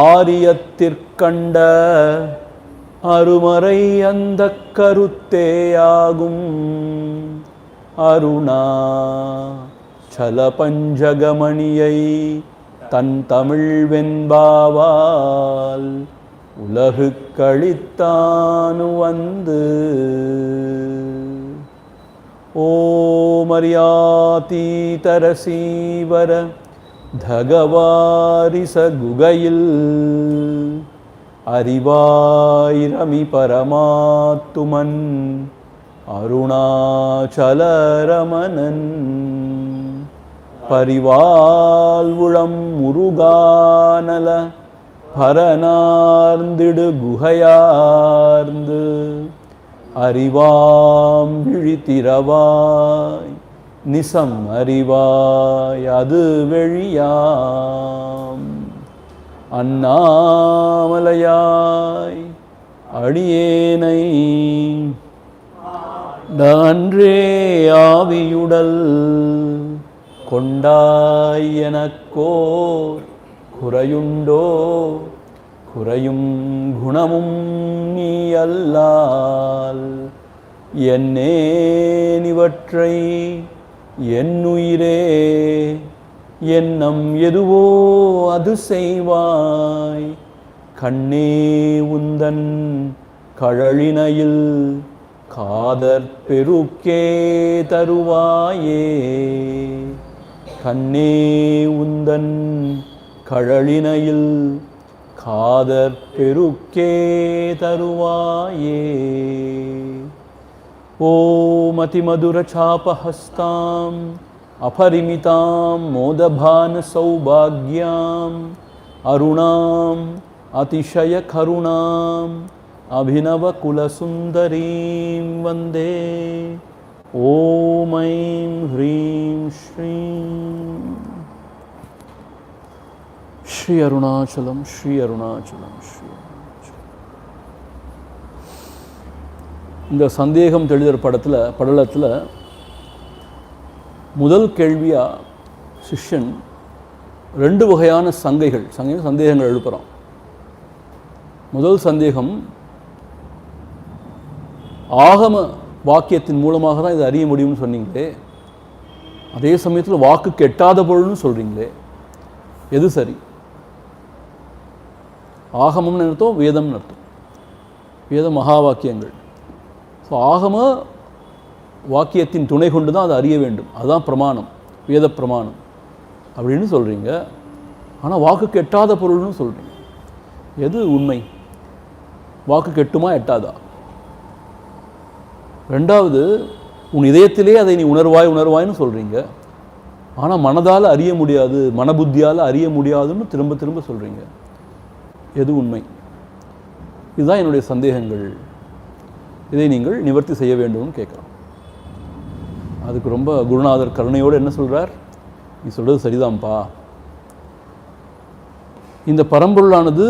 ஆரியத்திற்கண்ட அருமறை அந்த கருத்தேயாகும். அருணா சலபஞ்சகமணியை தன் தமிழ் வெண்பாவால் உலகு கழித்தானு வந்து. ஓமரியாதீதரசீவர தகவாரிச குகையில் அறிவாயிரமி பரமாத்துமன் அருணாச்சலரமணன் பரிவால் உளம் முருகானல பரனார்ந்திடு குகையார்ந்து அறிவாம் விழித்திரவாய் நிசம் அறிவாய் அது வெளியாம். அண்ணாமலையாய் அடியேனை நன்றே ஆவியுடல் கொண்டாய் எனக்கோர் குறையுண்டோ? குறையும் குணமும் நீ அல்லால் என்னேனிவற்றை என்னுயிரே எண்ணம் எதுவோ அது செய்வாய். கண்ணே உந்தன் கழலினையில் காதற் பெருக்கே தருவாயே. கண்ணே உந்தன் கழலினையில் காதற் பெருக்கே தருவாயே. ஓமதிமதுர சாபஹஸ்தாம் அபரிமிதாம் மோதபான சௌபாக்யாம் அருணாம் அதிசய கருணாம் அபிநவ குலசுந்தரீம் வந்தே. ஓம் ஐம் ஹ்ரீம் ஸ்ரீம் ஸ்ரீ அருணாச்சலம் ஸ்ரீ அருணாச்சலம் ஸ்ரீ. இந்த சந்தேகம் தெளிதர் படலத்தில் முதல் கேள்வியாக சிஷ்யன் ரெண்டு வகையான சந்தேகங்கள் எழுப்புகிறான். முதல் சந்தேகம், ஆகம வாக்கியத்தின் மூலமாக தான் இதை அறிய முடியும்னு சொன்னீங்களே, அதே சமயத்தில் வாக்குக்கு எட்டாத பொருள்னு சொல்கிறீங்களே, எது சரி? ஆகமம்னு அர்த்தம், வேதம்னு அர்த்தம். வேத மகா வாக்கியங்கள். ஸோ ஆகம வாக்கியத்தின் துணை கொண்டு தான் அதை அறிய வேண்டும், அதுதான் பிரமாணம், வேத பிரமாணம் அப்படின்னு சொல்கிறீங்க. ஆனால் வாக்குக்கு எட்டாத பொருள்னு சொல்கிறீங்க. எது உண்மை? வாக்குக்கு எட்டுமா எட்டாதா? ரெண்டாவது, உன் இதயத்திலே அதை நீ உணர்வாய்னு சொல்கிறீங்க. ஆனால் மனதால் அறிய முடியாது, மனபுத்தியால் அறிய முடியாதுன்னு திரும்ப திரும்ப சொல்கிறீங்க. எது உண்மை? இதுதான் என்னுடைய சந்தேகங்கள். இதை நீங்கள் நிவர்த்தி செய்ய வேண்டும்னு கேட்குறோம். அதுக்கு ரொம்ப குருநாதர் கருணையோடு என்ன சொல்கிறார்? நீ சொல்கிறது சரிதான்ப்பா. இந்த பரம்பொருளானது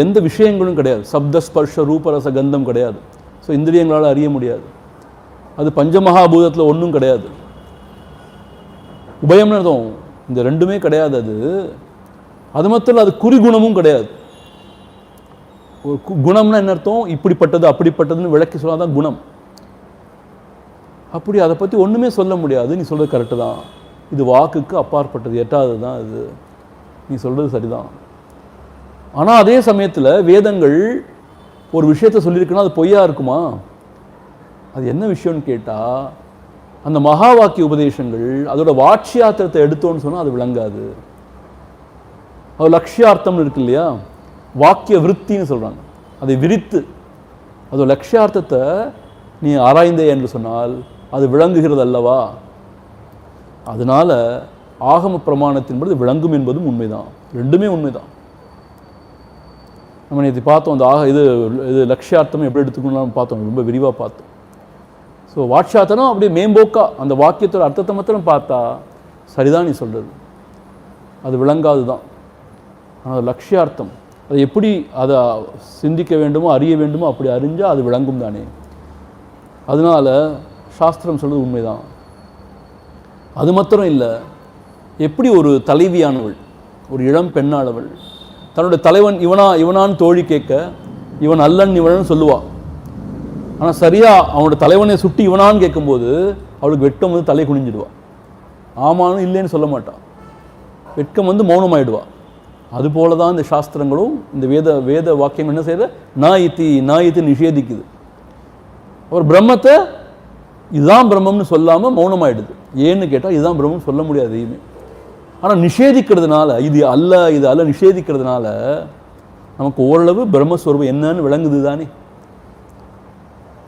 எந்த விஷயங்களும் கிடையாது, சப்த ஸ்பர்ஷ ரூபரச கந்தம் கிடையாது. ஸோ இந்திரியங்களால் அறிய முடியாது. அது பஞ்சமகாபூதத்தில் ஒன்றும் கிடையாது. உபயம்னு அர்த்தம், இந்த ரெண்டுமே கிடையாது. அது மாத்திரம் அது குறிகுணமும் கிடையாது. ஒரு குணம்னா என்ன அர்த்தம்? இப்படிப்பட்டது அப்படிப்பட்டதுன்னு விளக்கி சொன்னால் தான் குணம். அப்படி அதை பற்றி ஒன்றுமே சொல்ல முடியாது. நீ சொல்கிறது கரெக்டு தான், இது வாக்குக்கு அப்பாற்பட்டது, எட்டாவது தான் இது, நீ சொல்கிறது சரிதான். ஆனால் அதே சமயத்தில் வேதங்கள் ஒரு விஷயத்தை சொல்லியிருக்குன்னா அது பொய்யா இருக்குமா? அது என்ன விஷயம்னு கேட்டால், அந்த மகா வாக்கிய உபதேசங்கள் அதோட வாட்சியார்த்தத்தை எடுத்தோன்னு சொன்னால் அது விளங்காது. அது லட்சியார்த்தம்னு இருக்கு இல்லையா, வாக்கிய விருத்தின்னு சொல்கிறாங்க. அதை விரித்து அது லட்சியார்த்தத்தை நீ ஆராய்ந்தே என்று சொன்னால் அது விளங்குகிறது அல்லவா? அதனால் ஆகம பிரமாணத்தின்பது விளங்கும் என்பதும் உண்மைதான். ரெண்டுமே உண்மைதான். நம்ம நேற்று பார்த்தோம், அந்த இது லட்சியார்த்தம் எப்படி எடுத்துக்கணும்னு பார்த்தோம், ரொம்ப விரிவாக பார்த்தோம். ஸோ வாட்சியார்த்தம் அப்படியே மேம்போக்கா அந்த வாக்கியத்தோட அர்த்தத்தை மாத்திரம் பார்த்தா சரிதான் நீ சொல்கிறது, அது விளங்காது தான். ஆனால் லட்சியார்த்தம் அதை எப்படி அதை சிந்திக்க வேண்டுமோ அறிய வேண்டுமோ அப்படி அறிஞ்சால் அது விளங்கும் தானே. அதனால் சாஸ்திரம் சொல்கிறது உண்மைதான். அது மாத்திரம் இல்லை, எப்படி ஒரு தலைவியானவள் ஒரு இளம் பெண்ணாள் அவள். தன்னுடைய தலைவன் இவனான்னு தோழி கேட்க இவன் அல்லன் இவனன்னு சொல்லுவா. ஆனால் சரியாக அவனோட தலைவனை சுட்டி இவனான்னு கேட்கும்போது அவளுக்கு வெட்கம் வந்து தலை குனிஞ்சிடுவா. ஆமான்னு இல்லைன்னு சொல்ல மாட்டான். வெட்கம் வந்து மௌனமாயிடுவா. அதுபோல தான் இந்த சாஸ்திரங்களும் இந்த வேத வாக்கியம் என்ன செய்யுது, நாயித்தி நிஷேதிக்குது. அவர் பிரம்மத்தை இதுதான் பிரம்மம்னு சொல்லாமல் மௌனமாயிடுது. ஏன்னு கேட்டால் இதுதான் பிரம்மம் சொல்ல முடியாது எதையுமே. ஆனால் நிஷேதிக்கிறதுனால இது அல்ல நிஷேதிக்கிறதுனால நமக்கு ஓரளவு பிரம்மஸ்வரூபம் என்னன்னு விளங்குது தானே.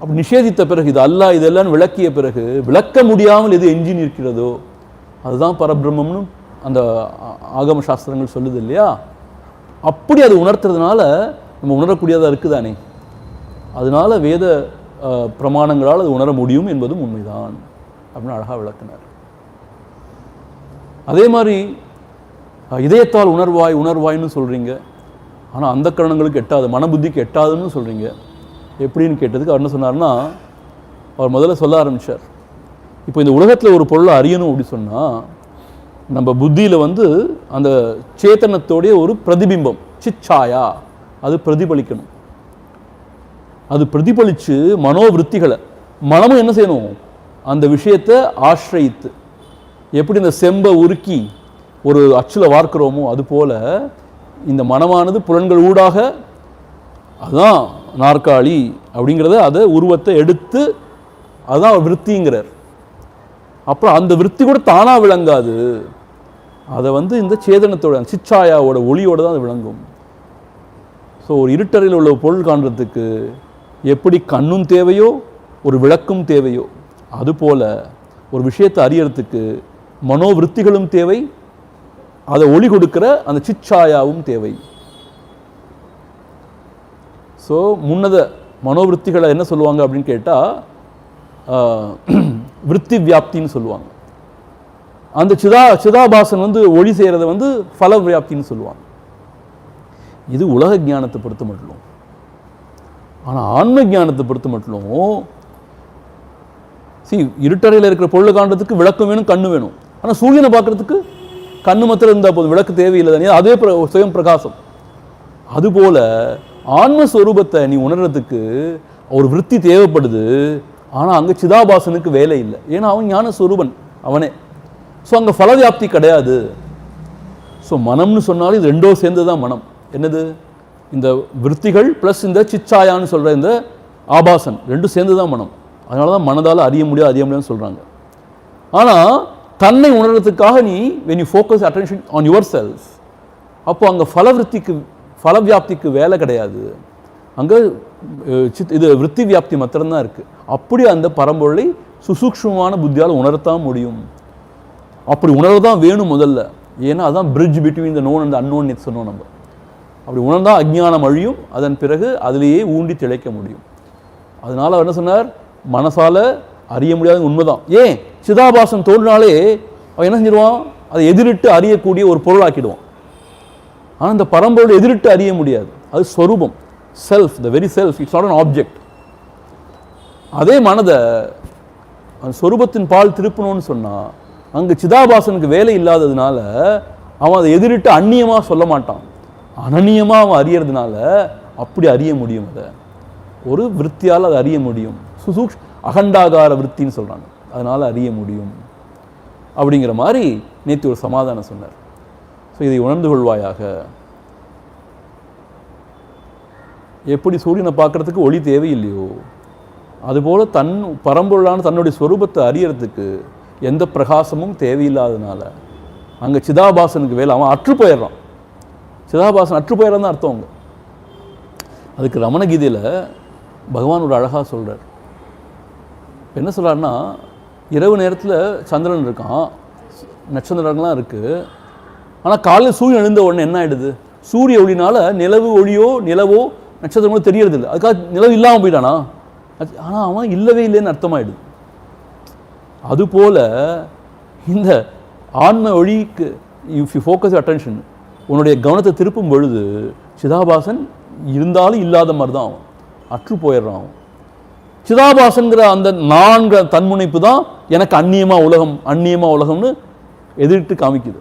அப்படி நிஷேதித்த பிறகு இது அல்ல இதெல்லாம் விளக்கிய பிறகு விளக்க முடியாமல் எது எஞ்சி நிற்கிறதோ அதுதான் பரபிரம்மம்னு அந்த ஆகம சாஸ்திரங்கள் சொல்லுது இல்லையா. அப்படி அது உணர்த்துறதுனால நம்ம உணரக்கூடியதாக இருக்குதானே. அதனால வேத பிரமாணங்களால் அது உணர முடியும் என்பதும் உண்மைதான் அப்படின்னு அழகாக விளக்கினார். அதே மாதிரி இதயத்தால் உணர்வாய்னு சொல்கிறீங்க, ஆனால் அந்த கரணங்களுக்கு எட்டாது, மனபுத்திக்கு எட்டாதுன்னு சொல்கிறீங்க எப்படின்னு கேட்டதுக்கு அவர் என்ன சொன்னார்னா, அவர் முதல்ல சொல்ல ஆரம்பித்தார், இப்போ இந்த உலகத்தில் ஒரு பொருளை அறியணும் அப்படி சொன்னால் நம்ம புத்தியில் வந்து அந்த சேத்தனத்தோடைய ஒரு பிரதிபிம்பம் சிச்சாயா அது பிரதிபலிக்கணும். அது பிரதிபலித்து மனோவிருத்திகளை மனமும் என்ன செய்யணும், அந்த விஷயத்தை ஆசிரியித்து, எப்படி இந்த செம்பை உருக்கி ஒரு அச்சில் வார்க்கிறோமோ அதுபோல் இந்த மனமானது புலன்கள் ஊடாக அதுதான் நாற்காலி அப்படிங்கிறத அதை உருவத்தை எடுத்து அதுதான் விருத்திங்கிறார். அப்புறம் அந்த விருத்தி கூட தானாக விளங்காது, அதை வந்து இந்த சேதனத்தோட சிச்சாயாவோட ஒளியோடு தான் அது விளங்கும். ஸோ ஒரு இருட்டறையில் உள்ள பொருள் காண்றதுக்கு எப்படி கண்ணும் தேவையோ ஒரு விளக்கும் தேவையோ அதுபோல் ஒரு விஷயத்தை அறியறதுக்கு மனோவிருத்திகளும் தேவை, அதை ஒளி கொடுக்கிற அந்த சிச்சாயாவும் தேவை. ஸோ முன்னத மனோவிருத்திகளை என்ன சொல்லுவாங்க அப்படின்னு கேட்டால் விருத்தி வியாப்தின்னு சொல்லுவாங்க. அந்த சிதாபாசன் வந்து ஒளி செய்கிறத வந்து ஃபல வியாப்தின்னு சொல்லுவாங்க. இது உலக ஞானத்தை பொறுத்த மட்டும். ஆனால் ஆன்ம ஞானத்தை பொறுத்த மட்டும் இருட்டறையில் இருக்கிற பொருளை காண்றதுக்கு விளக்கம் வேணும், கண்ணு வேணும். ஆனால் சூரியனை பார்க்கறதுக்கு கண்ணு மாத்திரம் இருந்தால் போதும், விளக்கு தேவையில்லை தானே, அதே சுயம் பிரகாசம். அதுபோல ஆன்மஸ்வரூபத்தை நீ உணர்றதுக்கு ஒரு விருத்தி தேவைப்படுது. ஆனால் அங்கே சிதாபாசனுக்கு வேலை இல்லை, ஏன்னா அவன் ஞானஸ்வரூபன் அவனே. ஸோ அங்கே ஃபலவியாப்தி கிடையாது. ஸோ மனம்னு சொன்னாலும் இது ரெண்டோ சேர்ந்து தான் மனம். என்னது, இந்த விருத்திகள் ப்ளஸ் இந்த சிச்சாயான்னு சொல்கிற இந்த ஆபாசன் ரெண்டும் சேர்ந்து தான் மனம். அதனால தான் மனதால் அறிய முடியாதுன்னு சொல்கிறாங்க. ஆனால் தன்னை உணர்றதுக்காக நீ when you focus attention on yourself, அப்போ அங்கே ஃபலவியாப்திக்கு வேலை கிடையாது. அங்கே இது விருத்தி வியாப்தி மாத்திரம்தான் இருக்குது. அப்படி அந்த பரம்பொருளை சுசூக்ஷ்மமான புத்தியால் உணரத்தான் முடியும். அப்படி உணர்தான் வேணும் முதல்ல, ஏன்னா அதுதான் bridge between the known and unknown சொன்னோம் நம்ம. அப்படி உணர்ந்தால் அஜ்ஞானம் அழியும், அதன் பிறகு அதிலேயே ஊண்டி திளைக்க முடியும். அதனால அவர் என்ன சொன்னார், மனசால் அறிய முடியாத உண்மைதான். ஏன் சிதாபாசம் தோன்றினாலே அவன் என்ன செஞ்சிருவான், அதை எதிரிட்டு அறியக்கூடிய ஒரு பொருளாக்கிடுவான். ஆனால் இந்த பரம்பொருளை எதிரிட்டு அறிய முடியாது, அது ஸ்வரூபம், self, the very self, it's not an object. அதே மனதை அந்த ஸ்வரூபத்தின் பால் திருப்பணும்னு சொன்னால் அங்கே சிதாபாசனுக்கு வேலை இல்லாததுனால அவன் அதை எதிரிட்டு அந்நியமாக சொல்ல மாட்டான், அனநியமாக அவன் அறியறதுனால அப்படி அறிய முடியும். அதை ஒரு விருத்தியால் அதை அறிய முடியும். அகண்டாகார விருத்தின்னு சொல்கிறாங்க, அதனால் அறிய முடியும் அப்படிங்கிற மாதிரி நேற்று ஒரு சமாதானம் சொன்னார். ஸோ இதை உணர்ந்து கொள்வாயாக. எப்படி சூரியனை பார்க்குறதுக்கு ஒளி தேவையில்லையோ அதுபோல் தன் பரம்பொருளான தன்னுடைய ஸ்வரூபத்தை அறியறதுக்கு எந்த பிரகாசமும் தேவையில்லாததுனால அங்கே சிதாபாசனுக்கு வேலை, அவன் அற்று போயிடுறான். சிதாபாசன் அற்று போயிடறான் தான் அர்த்தம். அவங்க அதுக்கு ரமண கீதையில் பகவான் ஒரு அழகாக சொல்கிறார். என்ன சொல்கிறாருன்னா, இரவு நேரத்தில் சந்திரன் இருக்கான், நட்சத்திரங்கள்லாம் இருக்குது. ஆனால் காலையில் சூரியன் எழுந்த உடனே என்ன ஆகிடுது, சூரிய ஒளினால நிலவோ நட்சத்திரங்களோ தெரியறதில்லை. அதுக்காக நிலவு இல்லாமல் போயிட்டானா, ஆனால் அவன் இல்லவே இல்லைன்னு அர்த்தமாயிடுது. அதுபோல் இந்த ஆன்ம ஒளிக்கு இஃப் யூ ஃபோக்கஸ் அட்டென்ஷன், உன்னுடைய கவனத்தை திருப்பும் பொழுது சிதாபாசன் இருந்தாலும் இல்லாத மாதிரி தான் அவன் அற்று போயிடுறான். அவன் சிதாபாசன்கிற அந்த நான்கிற தன்முனைப்பு தான் எனக்கு அந்நியமாக உலகம்னு எதிர்த்து காமிக்குது.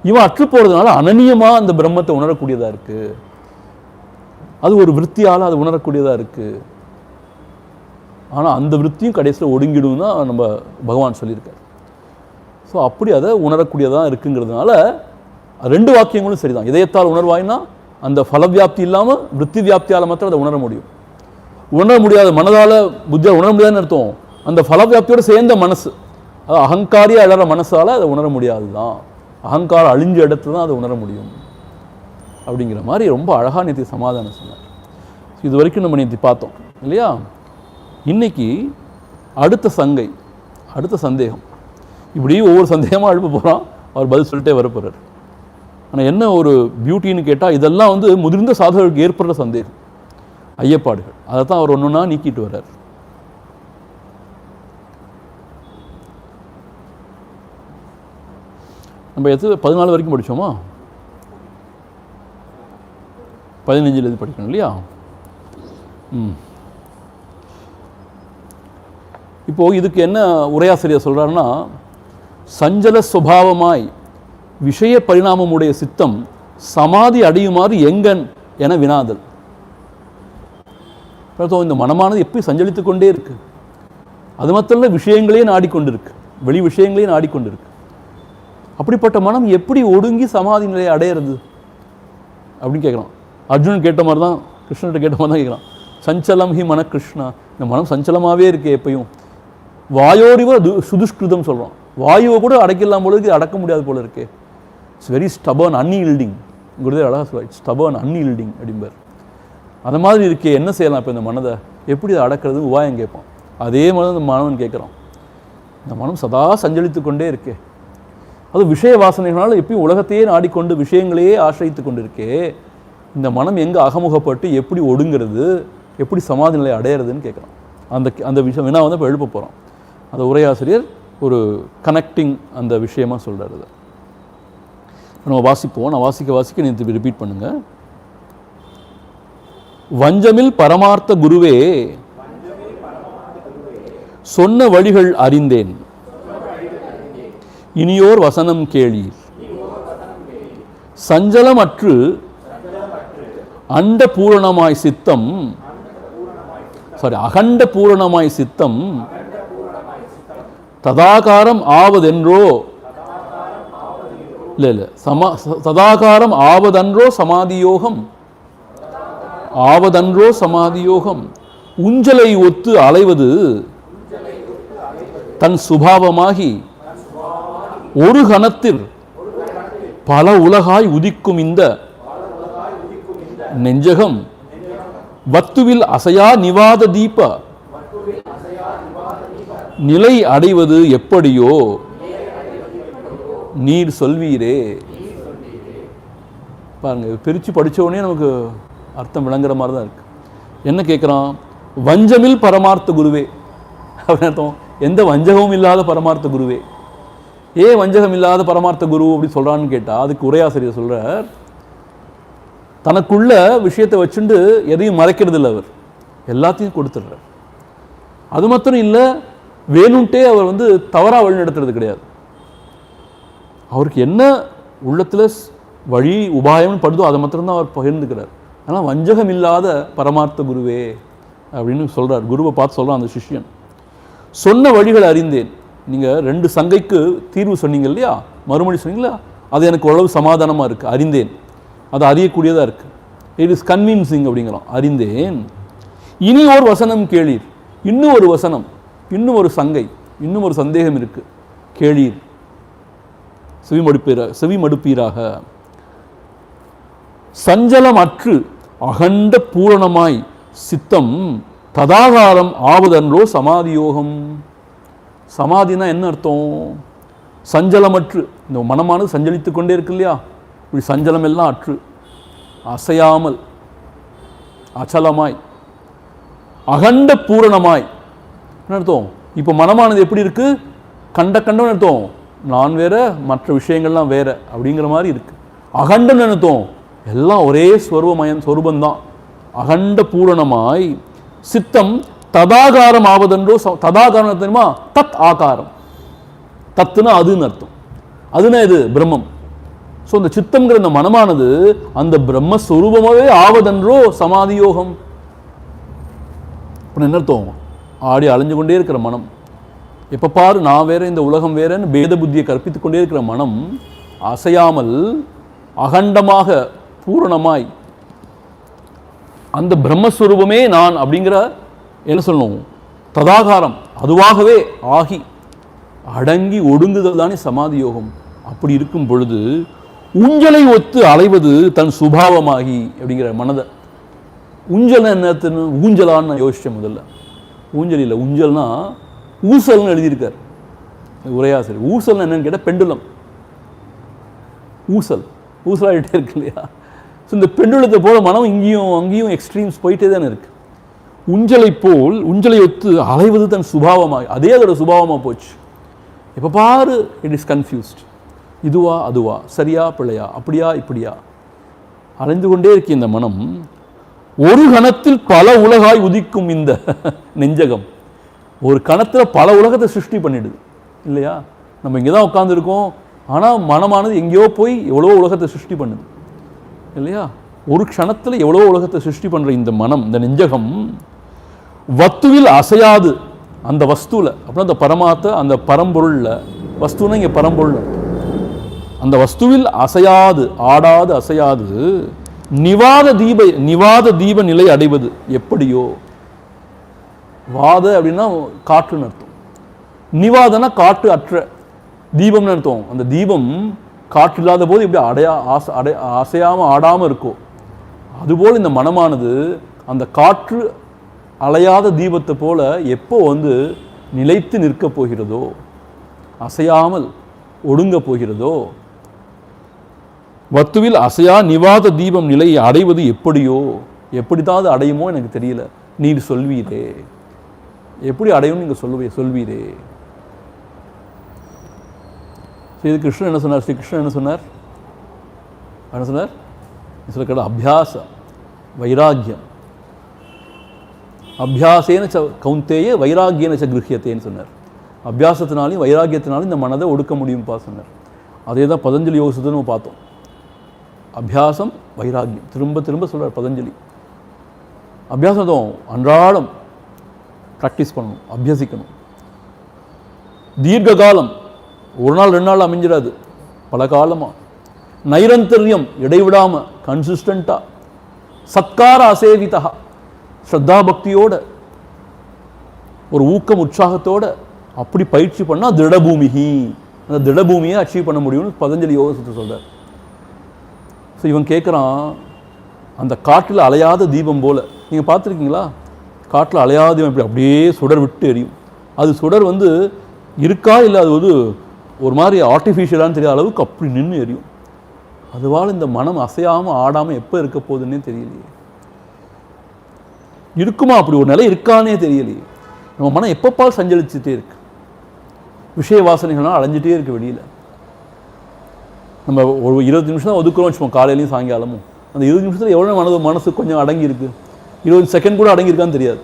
இவன் அற்று போகிறதுனால அனனியமாக அந்த பிரம்மத்தை உணரக்கூடியதாக இருக்குது. அது ஒரு விற்த்தியால் அது உணரக்கூடியதாக இருக்குது. ஆனால் அந்த விற்த்தியும் கடைசியில் ஒடுங்கிடும் தான் நம்ம பகவான் சொல்லியிருக்கார். ஸோ அப்படி அதை உணரக்கூடியதாக இருக்குங்கிறதுனால 2 வாக்கியங்களும் சரிதான். இதயத்தால் உணர்வாயின்னா அந்த ஃபலவியாப்தி இல்லாமல் விற்பி வியாப்தியால் மாத்திரம் அதை உணர முடியும். உணர முடியாத மனதால் புத்தியால் உணர முடியாதுன்னு அர்த்தம். அந்த ஃபலவியாப்தியோடு சேர்ந்த மனசு, அது அகங்காரியாக அழற மனசால் அதை உணர முடியாது தான். அகங்காரம் அழிஞ்ச இடத்துல தான் அதை உணர முடியும் அப்படிங்கிற மாதிரி ரொம்ப அழகாக நேற்று சமாதானம் சொன்னார். இது வரைக்கும் நம்ம நேற்று பார்த்தோம் இல்லையா? இன்னைக்கு அடுத்த சந்தேகம், இப்படி ஒவ்வொரு சந்தேகமாக எழுப்ப போகிறான். அவர் பதில் சொல்லிட்டே வரப்போகிறார். ஆனால் என்ன ஒரு பியூட்டின்னு கேட்டால், இதெல்லாம் முதிர்ந்த சாதகர்களுக்கு ஏற்படுற சந்தேகம், ஐயப்பாடுகள். அதை தான் அவர் ஒன்றுன்னா நீக்கிட்டு வர்றார். நம்ம 14 வரைக்கும் படித்தோமா? 15 படிக்கணும் இல்லையா? இப்போது இதுக்கு என்ன உரையாசிரியர் சொல்கிறாருன்னா, சஞ்சல சுபாவமாய் விஷய பரிணாமமுடைய சித்தம் சமாதி அடையுமாறு எங்கன் என வினாதல். இந்த மனமானது எப்படி சஞ்சலித்து கொண்டே இருக்கு, அது மாத்திரம் விஷயங்களே நாடிக்கொண்டிருக்கு, வெளி விஷயங்களே நாடிக்கொண்டிருக்கு. அப்படிப்பட்ட மனம் எப்படி ஒடுங்கி சமாதி நிலையை அடையிறது அப்படின்னு கேட்குறான். அர்ஜுனன் கேட்ட மாதிரி தான், கிருஷ்ணன்கிட்ட கேட்ட மாதிரி தான் கேட்குறான். சஞ்சலம் ஹி மன கிருஷ்ணா, இந்த மனம் சஞ்சலமாகவே இருக்கு எப்பயும். வாயோரிவ சுதுஷ்கிருதம் சொல்கிறான். வாயுவை கூட அடக்கிடலாம் போல இருக்கு, அடக்க முடியாது போல இருக்கு. It's very stubborn unyielding. Gurudev அழகாக சொல்லுவார், இட்ஸ் ஸ்டபர்ன் அன்ஈல்டிங் அப்படிம்பார். அந்த மாதிரி இருக்கே, என்ன செய்யலாம் இப்போ இந்த மனதை, எப்படி அதை அடக்கிறது உபாயம் கேட்பான். அதே மாதிரி இந்த மாணவன் கேட்குறான். இந்த மனம் சதா சஞ்சலித்து கொண்டே இருக்கே, அது விஷய வாசனைகளால் எப்பயும் உலகத்தையே நாடிக்கொண்டு விஷயங்களையே ஆசிரித்து கொண்டு இருக்கே, இந்த மனம் எங்கே அகமுகப்பட்டு எப்படி ஒடுங்கிறது, எப்படி சமாதி நிலை அடையிறதுன்னு கேட்குறான். அந்த விஷயம் வினா இப்போ எழுப்ப போகிறான். அந்த உரையாசிரியர் ஒரு கனெக்டிங் அந்த விஷயமாக சொல்கிறார். அதை நம்ம வாசிப்போம். நான் வாசிக்க நீ ரிப்பீட் பண்ணுங்க. வஞ்சமில் பரமார்த்த குருவே சொன்ன வழிகள் அறிந்தேன், இனியோர் வசனம் கேளீர். சஞ்சலமற்று அண்ட பூரணமாய் சித்தம், அகண்ட பூரணமாய் சித்தம் ததாகாரம் ஆவதென்றோ, ததாகாரம் ஆவதன்றோ சமாதியோகம், ஆவதன்றோ சமாதியோகம். உஞ்சலை ஒத்து அலைவது தன் சுபாவமாகி ஒரு கணத்தில் பல உலகாய் உதிக்கும் இந்த நெஞ்சகம் வத்துவில் அசையா நிவாத தீப நிலை அடைவது எப்படியோ நீர் சொல்வீரே. பாருங்க, பிரித்து படித்தோடனே நமக்கு அர்த்தம் விளங்குற மாதிரி தான் இருக்கு. என்ன கேட்குறான்? வஞ்சமில் பரமார்த்த குருவே அப்படின்னு அர்த்தம். எந்த வஞ்சகமும் இல்லாத பரமார்த்த குருவே. ஏன் வஞ்சகம் இல்லாத பரமார்த்த குரு அப்படி சொல்கிறான்னு கேட்டால், அதுக்கு உரையாசிரியர் சொல்கிறார், தனக்குள்ள விஷயத்தை வச்சுட்டு எதையும் மறைக்கிறது இல்லை, அவர் எல்லாத்தையும் கொடுத்துடுறார். அது மாத்திரம் இல்லை, வேணும்ட்டே அவர் தவறாக வழி நடத்துறது கிடையாது. அவருக்கு என்ன உள்ளத்தில் வழி உபாயம்னு படுதோ அதை மாத்திரம்தான் அவர் பகிர்ந்துக்கிறார். ஆனால் வஞ்சகம் இல்லாத பரமார்த்த குருவே அப்படின்னு சொல்கிறார். குருவை பார்த்து சொல்கிறான் அந்த சிஷ்யன். சொன்ன வழிகளை அறிந்தேன். நீங்கள் 2 சங்கைக்கு தீர்வு சொன்னீங்க இல்லையா, மறுமொழி சொன்னீங்களா, அது எனக்கு ஓரளவு சமாதானமாக இருக்குது. அறிந்தேன், அது அறியக்கூடியதாக இருக்குது. இட் இஸ் கன்வின்சிங் அப்படிங்கிறோம். அறிந்தேன். இனி ஒரு வசனம் கேளீர். இன்னும் ஒரு வசனம், இன்னும் ஒரு சங்கை, இன்னும் ஒரு சந்தேகம் இருக்குது, கேளீர், செவி மடுப்பீராக. சஞ்சலம் அற்று அகண்ட பூரணமாய் சித்தம் ததாகாரம் ஆவதன்றோ சமாதியோகம். சமாதினா என்ன அர்த்தம்? சஞ்சலமற்று, இந்த மனமானது சஞ்சலித்து கொண்டே இருக்கு இல்லையா, இப்படி சஞ்சலம் எல்லாம் அற்று அசையாமல் அச்சலமாய் அகண்ட பூரணமாய் என்ன அர்த்தம்? இப்போ மனமானது எப்படி இருக்கு? கண்டன்னு அர்த்தம், நான் வேற மற்ற விஷயங்கள்லாம் வேற அப்படிங்கிற மாதிரி இருக்கு. அகண்டன் அர்த்தம், எல்லாம் ஒரே ஸ்வரூபந்தான். அகண்ட பூரணமாய் சித்தம் ததாகாரம் ஆவதென்றோ. ததாகாரம் தெரியுமா? தத் ஆகாரம். தத்துனா அதுன்னு அர்த்தம். அதுனா இது பிரம்மம். ஸோ அந்த சித்தம்ங்கிற அந்த மனமானது அந்த பிரம்மஸ்வரூபமாகவே ஆவதன்றோ சமாதி யோகம். என்ன அர்த்தம்? ஆடி அலைஞ்சு கொண்டே இருக்கிற மனம், எப்போ பாரு நான் வேற இந்த உலகம் வேறன்னு பேத புத்தியை கற்பித்து கொண்டே இருக்கிற மனம் அசையாமல் அகண்டமாக பூரணமாய் அந்த பிரம்மஸ்வரூபமே நான் அப்படிங்கிற என்ன சொல்லணும், ததாகாரம் அதுவாகவே ஆகி அடங்கி ஒடுங்குதல் தானே சமாதி யோகம். அப்படி இருக்கும் பொழுது ஊஞ்சலை ஒத்து அலைவது தன் சுபாவமாகி அப்படிங்கிற மனதை. ஊஞ்சல் என்னத்துன்னு ஊஞ்சலான்னு நான் யோசித்தேன் முதல்ல. ஊஞ்சல் இல்லை, ஊஞ்சல்னா ஊசல்னு எழுதியிருக்கார் உரையாசிரியர். ஊசல்னு என்னன்னு கேட்டால் பெண்டுலம். ஊசல் ஊசலாகிட்டே இருக்கு இல்லையா? ஸோ இந்த பெண்டுலத்தை போல மனம் இங்கேயும் அங்கேயும் எக்ஸ்ட்ரீம்ஸ் போயிட்டே தானே இருக்கு. ஊஞ்சலை போல் ஊஞ்சலை ஒத்து அலைவது தன் சுபாவமாக, அதே அதோட சுபாவமாக போச்சு. இப்போ பாரு இட் இஸ் கன்ஃபியூஸ்ட். இதுவா அதுவா, சரியா பிள்ளையா, அப்படியா இப்படியா, அலைந்து கொண்டே இருக்கு இந்த மனம். ஒரு கணத்தில் பல உலகாய் உதிக்கும் இந்த நெஞ்சகம். ஒரு கணத்தில் பல உலகத்தை சிருஷ்டி பண்ணிடுது இல்லையா? நம்ம இங்கே தான் உட்காந்துருக்கோம், ஆனால் மனமானது எங்கேயோ போய் எவ்வளோ உலகத்தை சிருஷ்டி பண்ணுது இல்லையா? ஒரு க்ஷணத்தில் எவ்வளோ உலகத்தை சிருஷ்டி பண்ணுற இந்த மனம், இந்த நெஞ்சகம் வத்துவில் அசையாது அந்த வஸ்துவில், அப்புறம் அந்த பரமாத்த அந்த பரம்பொருளில், வஸ்துன்னா இங்கே பரம்பொருள், அந்த வஸ்துவில் அசையாது ஆடாது அசையாது நிவாத தீப நிலை அடைவது எப்படியோ. வாத அப்படின்னா காற்றுன்னு அர்த்தம், நிவாதனா காற்று அற்ற, தீபம்னு அர்த்தம். அந்த தீபம் காற்று இல்லாத போது இப்படி அசையாமல் ஆடாமல் இருக்கும். அதுபோல் இந்த மனமானது அந்த காற்று அலையாத தீபத்தை போல எப்போ நிலைத்து நிற்கப் போகிறதோ, அசையாமல் ஒடுங்க போகிறதோ, வத்துவில் அசையா நிவாத தீபம் நிலை அடைவது எப்படியோ. எப்படித்தாவது அடையுமோ எனக்கு தெரியல, நீர் சொல்வீரே. எப்படி அடையும் நீங்க சொல்வீரே. இது கிருஷ்ணன் என்ன சொன்னார்? ஸ்ரீ கிருஷ்ணன் என்ன சொன்னார்? சொல்ல கேட்ட அபியாச வைராக்கியம், அபியாசேன கௌந்தேய வைராக்கியன கிருஹ்யத்தேன்னு சொன்னார். அபியாசத்தினாலையும் வைராக்கியத்தினாலும் இந்த மனதை ஒடுக்க முடியும்ப்பா சொன்னார். அதே தான் பதஞ்சலி யோகத்தை நம்ம பார்த்தோம். அபியாசம் வைராக்கியம் திரும்ப திரும்ப சொல்கிறார் பதஞ்சலி. அபியாசம் அன்றாடம் ப்ராக்டிஸ் பண்ணணும், அபியசிக்கணும். தீர்க்க காலம், ஒரு நாள் 2 நாள் அமைஞ்சிடாது, பல காலமாக. நைரந்தரியம், இடைவிடாம கன்சிஸ்டண்டா. சத்கார அசேவிதா, ஸ்ரத்தா பக்தியோட, ஒரு ஊக்கம் உற்சாகத்தோட அப்படி பயிற்சி பண்ணால் திடபூமிகி, அந்த திடபூமியை அச்சீவ் பண்ண முடியும்னு பதஞ்சலி யோகத்தை சொல்கிறார். ஸோ இவன் கேட்குறான், அந்த காற்றில் அலையாத தீபம் போல், நீங்கள் பார்த்துருக்கீங்களா? காற்றில் அலையாத தீபம் இப்படி அப்படியே சுடர் விட்டு எரியும். அது சுடர் இருக்கா இல்லை அது ஒரு மாதிரி ஆர்டிஃபிஷியலான்னு தெரியாத அளவுக்கு அப்படி நின்று எரியும். அதுவால் இந்த மனம் அசையாமல் ஆடாமல் எப்போ இருக்க போகுதுன்னே தெரியலையே. இருக்குமா அப்படி ஒரு நிலை இருக்கானே தெரியலையே. நம்ம மனம் எப்பப்பா சஞ்சலிச்சுட்டே இருக்கு, விஷய வாசனைகள்லாம் அலைஞ்சிட்டே இருக்கு வெளியில். நம்ம ஒரு 20 நிமிஷம் தான் ஒதுக்குறோம் வச்சுப்போம், காலையிலையும் சாயங்காலமும். அந்த 20 நிமிஷத்தில் எவ்வளோ மனசு கொஞ்சம் அடங்கி இருக்கு, 20 செகண்ட் கூட அடங்கியிருக்கான்னு தெரியாது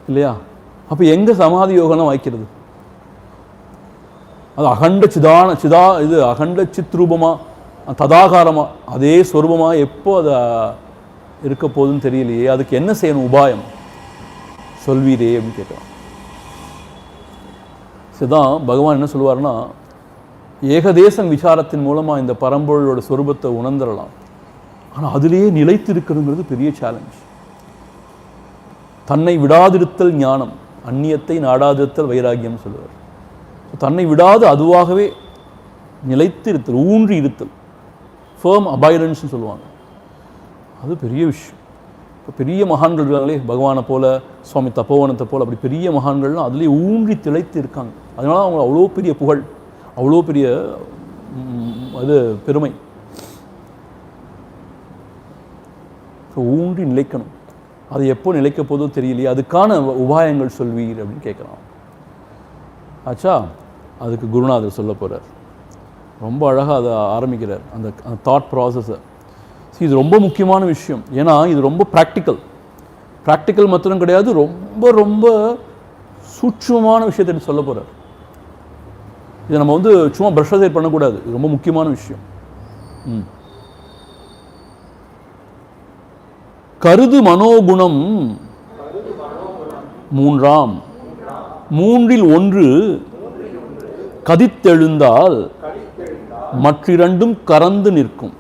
இல்லையா? அப்போ எங்கே சமாதி யோகம்லாம் வாய்க்கிறது? அது அகண்ட சித்ரூபமாக ததாகாரமாக அதே ஸ்வரூபமாக எப்போ அதை இருக்க போகுதுன்னு தெரியலையே. அதுக்கு என்ன செய்யணும் உபாயம் சொல்வீரே அப்படின்னு கேட்குறான். இதுதான் பகவான் என்ன சொல்லுவார்னா, ஏகதேசம் விசாரத்தின் மூலமாக இந்த பரம்பொருளோட சொரூபத்தை உணர்ந்துடலாம். ஆனால் அதிலேயே நிலைத்து இருக்கிறதுங்கிறது பெரிய சேலஞ்ச். தன்னை விடாதிருத்தல் ஞானம், அந்நியத்தை நாடாதிருத்தல் வைராக்கியம் சொல்லுவார். தன்னை விடாது அதுவாகவே நிலைத்து இருத்தல், ஊன்றி இருத்தல், ஃபேர்ம் அபைடன்ஸ்னு சொல்லுவாங்க. அது பெரிய விஷயம். இப்போ பெரிய மகான்கள் இருக்காங்களே, பகவானை போல, சுவாமி தப்போவனத்தை போல், அப்படி பெரிய மகான்கள்லாம் அதுலேயே ஊன்றி திளைத்து இருக்காங்க. அதனால அவங்க அவ்வளோ பெரிய புகழ், அவ்வளோ பெரிய பெருமை. ஊன்றி நிலைக்கணும். அது எப்போ நிலைக்க போதோ தெரியலையே, அதுக்கான உபாயங்கள் சொல்வீர் அப்படின்னு கேட்குறான். ஆச்சா, அதுக்கு குருநாதர் சொல்ல போகிறார். ரொம்ப அழகாக அதை ஆரம்பிக்கிறார், அந்த தாட் ப்ராசஸை. இது ரொம்ப முக்கியமான விஷயம். ஏன்னா இது ரொம்ப ப்ராக்டிக்கல் மாத்திரம் கிடையாது, ரொம்ப ரொம்ப சூட்சமான விஷயத்தை சொல்ல போகிறார். இதை நம்ம சும்மா ப்ரஷ் சைட் பண்ணக்கூடாது. இது ரொம்ப முக்கியமான விஷயம். கருது மனோகுணம் மூன்றாம், மூன்றில் ஒன்று கதித்தெழுந்தால் மற்றிரண்டும் கறந்து நிற்கும்.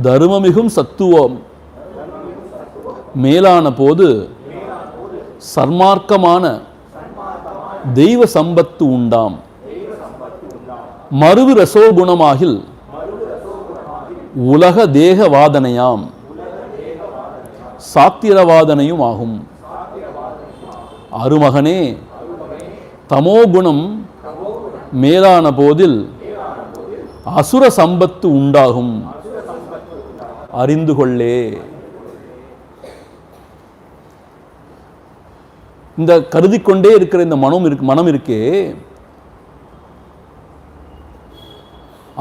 தர்மமிகும் சத்துவம் மேலான போது சன்மார்க்கமான தெய்வ சம்பத்து உண்டாம். மருவு ரசோகுணமாகில் உலக தேக வாதனையாம் சாத்திரவாதனையும் ஆகும். அருமகனே, தமோகுணம் மேலான போதில் அசுர சம்பத்து உண்டாகும், அறிந்து கொள்ளே. இந்த கருதிக்கொண்டே இருக்கிற இந்த மனம் இருக்கே,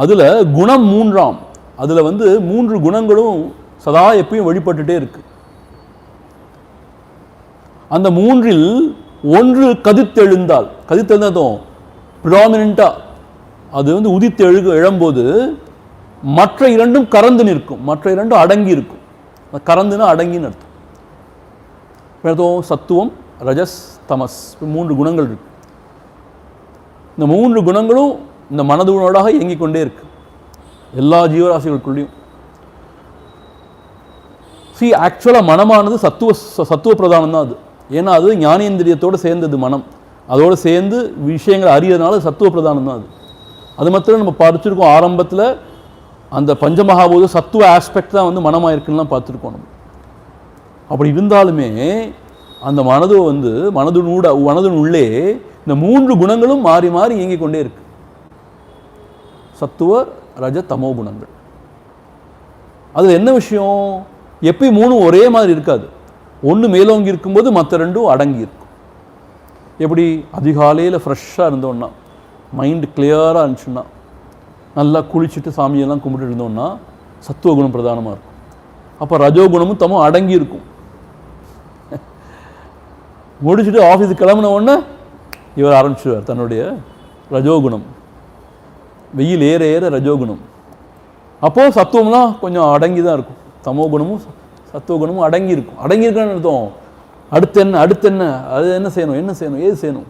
அதுல குணம் மூன்றாம். அதுல மூன்று குணங்களும் சதா எப்பயும் வெளிப்பட்டுட்டே இருக்கு. அந்த மூன்றில் ஒன்று கதித்தெழுந்தால், கதித்தெழுந்ததும் ப்ரிடாமினண்டா அது உதித்து எழும்போது மற்ற இரண்டும் கறந்து நிற்கும், மற்ற இரண்டும் அடங்கி இருக்கும். கறந்துனா அடங்கின்னு அர்த்தம். சத்துவம், ரஜஸ், தமஸ், மூன்று குணங்கள் இருக்கு. இந்த மூன்று குணங்களும் இந்த மனதுணோடாக இயங்கிக் கொண்டே இருக்கு எல்லா ஜீவராசிகளுக்குள்ளேயும். ஆக்சுவலாக மனமானது சத்துவ பிரதானம் தான் அது. ஏன்னா அது ஞானேந்திரியத்தோடு சேர்ந்தது மனம். அதோடு சேர்ந்து விஷயங்களை அறியறதுனால சத்துவ பிரதானம் தான் அது. அது மாத்திரம் நம்ம படிச்சிருக்கோம் ஆரம்பத்தில், அந்த பஞ்சமகாபூத சத்துவ ஆஸ்பெக்ட் தான் மனமாக இருக்குன்னு பார்த்துருக்கோம் நம்ம. அப்படி இருந்தாலுமே அந்த மனது மனதின் உள்ளே இந்த மூன்று குணங்களும் மாறி மாறி இயங்கிக் கொண்டே இருக்கு. சத்துவ ரஜ தமோ குணங்கள். அதில் என்ன விஷயம், எப்பயும் மூணும் ஒரே மாதிரி இருக்காது. ஒன்று மேலோங்கி இருக்கும்போது மற்ற ரெண்டும் அடங்கி இருக்கும். எப்படி அதிகாலையில் ஃப்ரெஷ்ஷாக இருந்தோன்னா, மைண்டு கிளியராக இருந்துச்சுன்னா, நல்லா குளிச்சுட்டு சாமியெல்லாம் கும்பிட்டு இருந்தோம்னா சத்துவகுணம் பிரதானமாக இருக்கும். அப்போ ரஜோகுணமும் தமோ அடங்கி இருக்கும். முடிச்சுட்டு ஆஃபீஸுக்கு கிளம்பின உடனே இவர் ஆரம்பிச்சுவார் தன்னுடைய ரஜோகுணம். வெயில் ஏற ஏற ரஜோகுணம். அப்போது சத்துவம்லாம் கொஞ்சம் அடங்கி தான் இருக்கும். தமோ குணமும் சத்துவகுணமும் அடங்கி இருக்கும். அடங்கி இருக்கான்னு அர்த்தம். அடுத்து என்ன, அது என்ன செய்யணும், ஏது செய்யணும்,